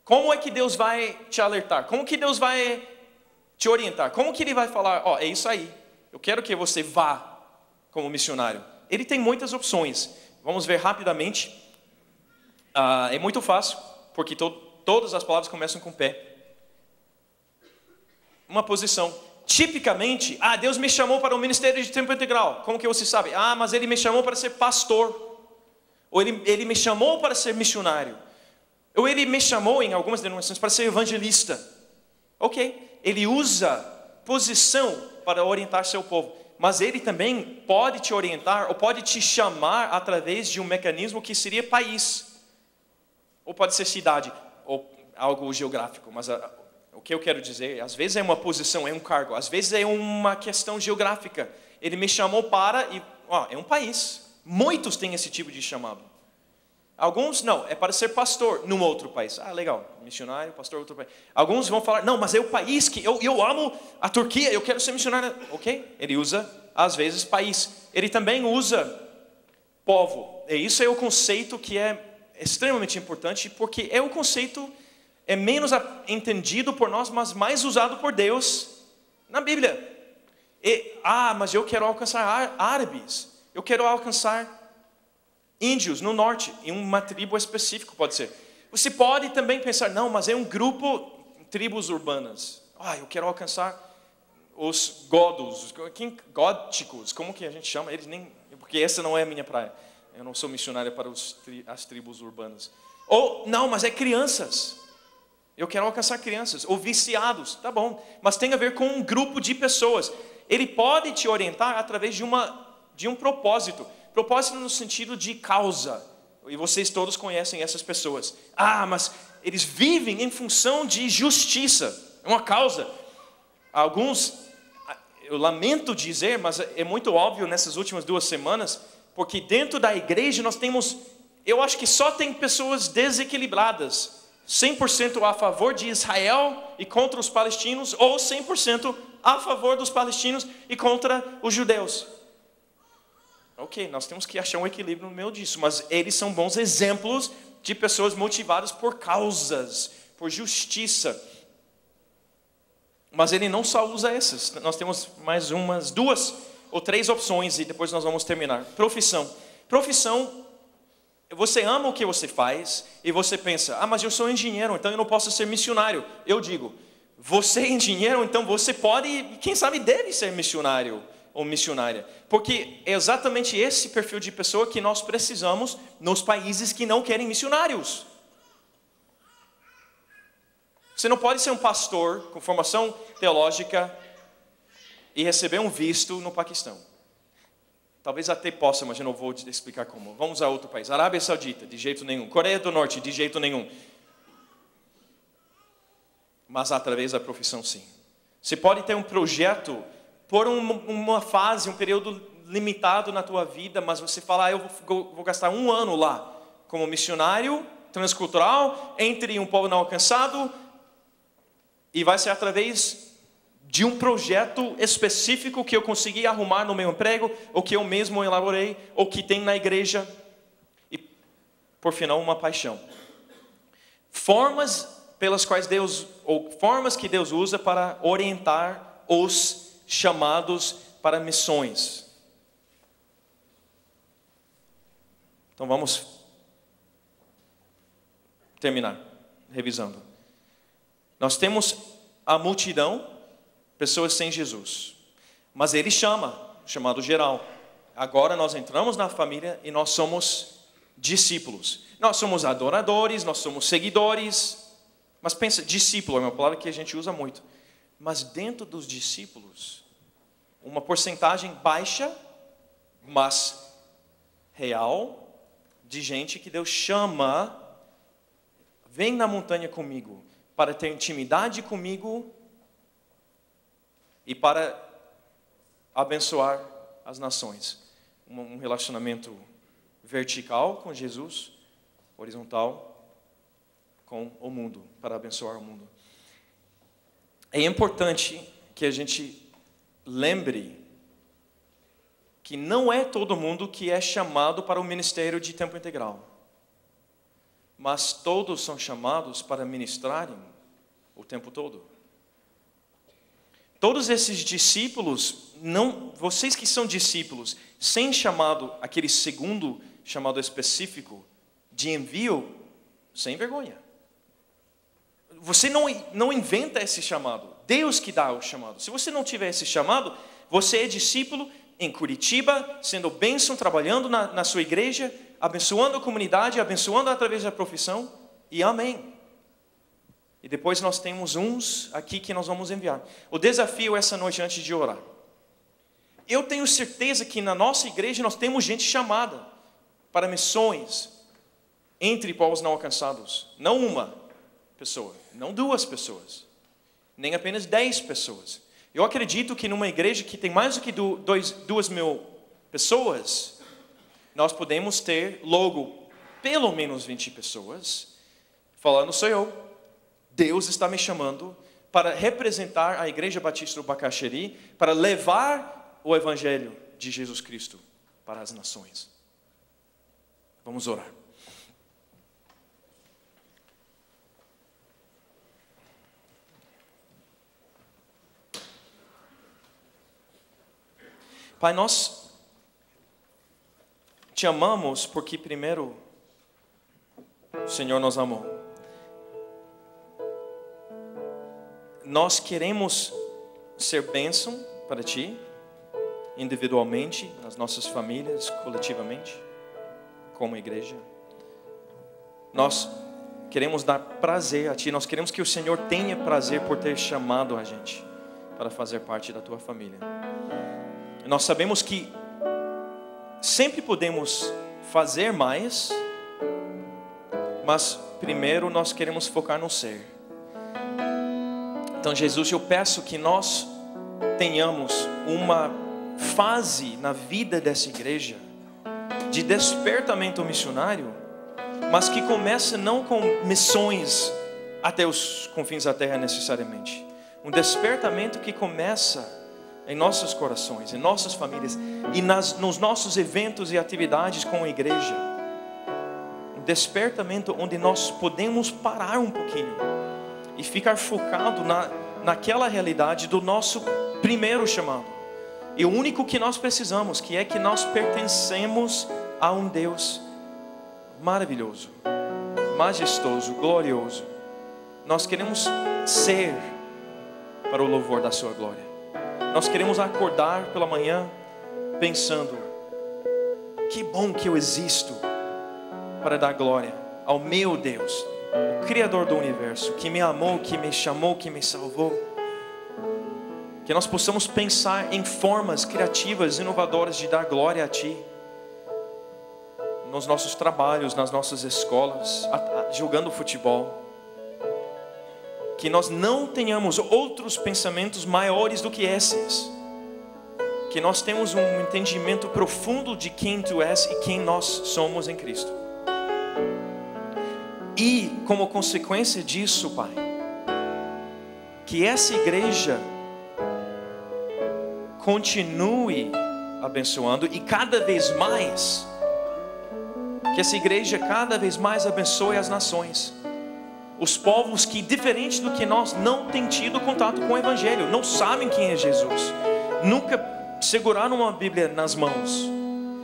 Como é que Deus vai te alertar? Como que Deus vai te orientar? Como que Ele vai falar, é isso aí, eu quero que você vá como missionário? Ele tem muitas opções. Vamos ver rapidamente. É muito fácil, porque todas as palavras começam com pé. Uma posição. Tipicamente, Deus me chamou para o ministério de tempo integral. Como que você sabe? Mas Ele me chamou para ser pastor. Ou ele me chamou para ser missionário. Ou Ele me chamou, em algumas denominações, para ser evangelista. Ok. Ele usa posição para orientar seu povo. Mas Ele também pode te orientar, ou pode te chamar através de um mecanismo que seria país. Ou pode ser cidade, ou algo geográfico. Mas o que eu quero dizer, às vezes é uma posição, é um cargo. Às vezes é uma questão geográfica. Ele me chamou para, é um país. Muitos têm esse tipo de chamado. Alguns não, é para ser pastor num outro país. Legal, missionário, pastor, outro país. Alguns vão falar, não, mas é o país que eu amo a Turquia, eu quero ser missionário. Ok, ele usa, às vezes, país. Ele também usa povo. E isso é o conceito que é extremamente importante, porque é o conceito menos entendido por nós, mas mais usado por Deus na Bíblia. Mas eu quero alcançar árabes, eu quero alcançar índios no norte, em uma tribo específica, pode ser. Você pode também pensar, não, mas é um grupo, tribos urbanas. Eu quero alcançar os godos, góticos, como que a gente chama? Eles nem, porque essa não é a minha praia. Eu não sou missionário para as tribos urbanas. Ou, não, mas é crianças. Eu quero alcançar crianças, ou viciados, tá bom. Mas tem a ver com um grupo de pessoas. Ele pode te orientar através de um propósito. Propósito no sentido de causa. E vocês todos conhecem essas pessoas. Mas eles vivem em função de justiça. É uma causa. Alguns, eu lamento dizer, mas é muito óbvio nessas últimas 2 semanas, porque dentro da igreja nós temos, eu acho que só tem pessoas desequilibradas. 100% a favor de Israel e contra os palestinos, ou 100% a favor dos palestinos e contra os judeus. Ok, nós temos que achar um equilíbrio no meio disso, mas eles são bons exemplos de pessoas motivadas por causas, por justiça. Mas ele não só usa essas, nós temos mais 2 ou 3 opções e depois nós vamos terminar. Profissão. Profissão, você ama o que você faz e você pensa, mas eu sou engenheiro, então eu não posso ser missionário. Eu digo, você é engenheiro, então você pode, quem sabe deve ser missionário ou missionária, porque é exatamente esse perfil de pessoa que nós precisamos nos países que não querem missionários. Você não pode ser um pastor com formação teológica e receber um visto no Paquistão. Talvez até possa, mas eu não vou te explicar como. Vamos a outro país. Arábia Saudita, de jeito nenhum. Coreia do Norte, de jeito nenhum. Mas através da profissão, sim. Você pode ter um projeto por uma fase, um período limitado na tua vida, mas você fala, eu vou gastar 1 ano lá, como missionário transcultural, entre um povo não alcançado, e vai ser através de um projeto específico que eu consegui arrumar no meu emprego, ou que eu mesmo elaborei, ou que tem na igreja, e por final uma paixão. Formas pelas quais formas que Deus usa para orientar os chamados para missões. Então vamos terminar revisando. Nós temos a multidão, pessoas sem Jesus, mas Ele chama, chamado geral. Agora nós entramos na família e nós somos discípulos. Nós somos adoradores, nós somos seguidores, mas pensa, discípulo é uma palavra que a gente usa muito. Mas dentro dos discípulos, uma porcentagem baixa, mas real, de gente que Deus chama, vem na montanha comigo, para ter intimidade comigo e para abençoar as nações. Um relacionamento vertical com Jesus, horizontal com o mundo, para abençoar o mundo. É importante que a gente lembre que não é todo mundo que é chamado para o ministério de tempo integral, mas todos são chamados para ministrarem o tempo todo. Todos esses discípulos, vocês que são discípulos, sem chamado, aquele segundo chamado específico de envio, sem vergonha. Você não inventa esse chamado, Deus que dá o chamado. Se você não tiver esse chamado, você é discípulo em Curitiba, sendo bênção, trabalhando na sua igreja, abençoando a comunidade, abençoando através da profissão, e amém. E depois nós temos uns aqui que nós vamos enviar. O desafio essa noite antes de orar. Eu tenho certeza que na nossa igreja nós temos gente chamada para missões entre povos não alcançados. Não uma pessoa, não duas pessoas, nem apenas 10 pessoas. Eu acredito que numa igreja que tem mais do que 2.000 pessoas, nós podemos ter logo pelo menos 20 pessoas falando, sou eu. Deus está me chamando para representar a Igreja Batista do Bacaxeri, para levar o Evangelho de Jesus Cristo para as nações. Vamos orar. Pai, nós te amamos porque primeiro o Senhor nos amou. Nós queremos ser bênção para Ti, individualmente, nas nossas famílias, coletivamente, como igreja. Nós queremos dar prazer a Ti, nós queremos que o Senhor tenha prazer por ter chamado a gente para fazer parte da Tua família. Nós sabemos que sempre podemos fazer mais, mas primeiro nós queremos focar no ser. Então, Jesus, eu peço que nós tenhamos uma fase na vida dessa igreja de despertamento missionário, mas que comece não com missões até os confins da terra necessariamente. Um despertamento que começa em nossos corações, em nossas famílias e nos nossos eventos e atividades com a igreja. Um despertamento onde nós podemos parar um pouquinho e ficar focado naquela realidade do nosso primeiro chamado. E o único que nós precisamos, que é que nós pertencemos a um Deus maravilhoso, majestoso, glorioso. Nós queremos ser para o louvor da sua glória. Nós queremos acordar pela manhã pensando, que bom que eu existo para dar glória ao meu Deus, o Criador do universo, que me amou, que me chamou, que me salvou. Que nós possamos pensar em formas criativas, inovadoras de dar glória a Ti, nos nossos trabalhos, nas nossas escolas, jogando futebol. Que nós não tenhamos outros pensamentos maiores do que esses. Que nós temos um entendimento profundo de quem Tu és e quem nós somos em Cristo. E como consequência disso, Pai, que essa igreja continue abençoando e cada vez mais, que essa igreja cada vez mais abençoe as nações. Os povos que, diferente do que nós, não têm tido contato com o Evangelho, não sabem quem é Jesus, nunca seguraram uma Bíblia nas mãos,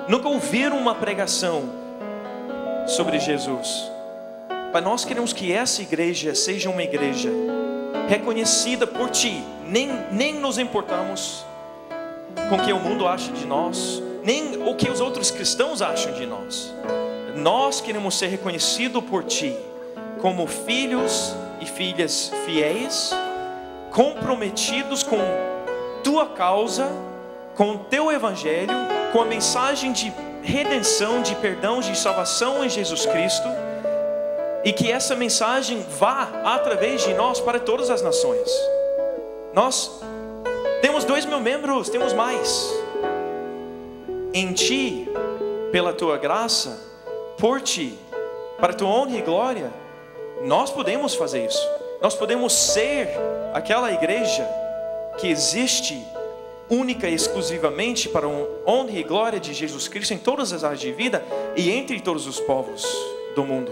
nunca ouviram uma pregação sobre Jesus. Pai, nós queremos que essa igreja seja uma igreja reconhecida por Ti. Nem nos importamos com o que o mundo acha de nós, nem o que os outros cristãos acham de nós. Nós queremos ser reconhecidos por Ti como filhos e filhas fiéis, comprometidos com Tua causa, com o Teu Evangelho, com a mensagem de redenção, de perdão, de salvação em Jesus Cristo. E que essa mensagem vá através de nós para todas as nações. Nós temos 2.000 membros, temos mais. Em Ti, pela Tua graça, por Ti, para Tua honra e glória, nós podemos fazer isso. Nós podemos ser aquela igreja que existe única e exclusivamente para a honra e glória de Jesus Cristo em todas as áreas de vida e entre todos os povos do mundo.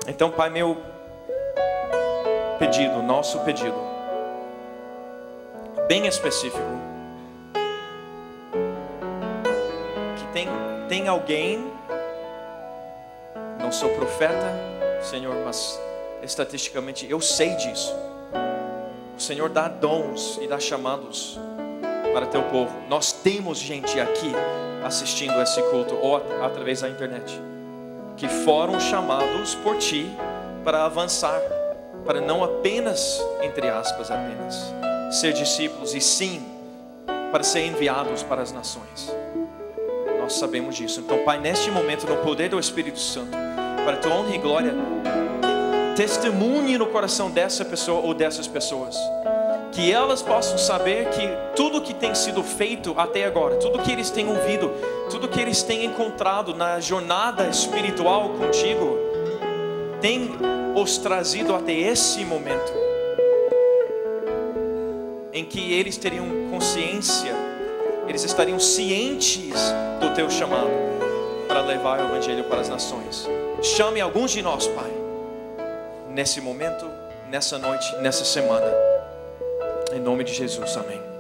Então, Pai, meu pedido, nosso pedido, bem específico, que tem alguém, não sou profeta, Senhor, mas estatisticamente eu sei disso. O Senhor dá dons e dá chamados para Teu povo. Nós temos gente aqui assistindo esse culto ou através da internet que foram chamados por Ti para avançar, para não apenas, entre aspas, apenas ser discípulos, e sim para ser enviados para as nações. Nós sabemos disso. Então, Pai, neste momento, no poder do Espírito Santo, para Tua honra e glória, testemunhe no coração dessa pessoa ou dessas pessoas, que elas possam saber que tudo que tem sido feito até agora, tudo que eles têm ouvido, tudo que eles têm encontrado na jornada espiritual contigo, tem os trazido até esse momento, em que eles teriam consciência, eles estariam cientes do Teu chamado para levar o Evangelho para as nações. Chame alguns de nós, Pai, nesse momento, nessa noite, nessa semana. Em nome de Jesus, amém.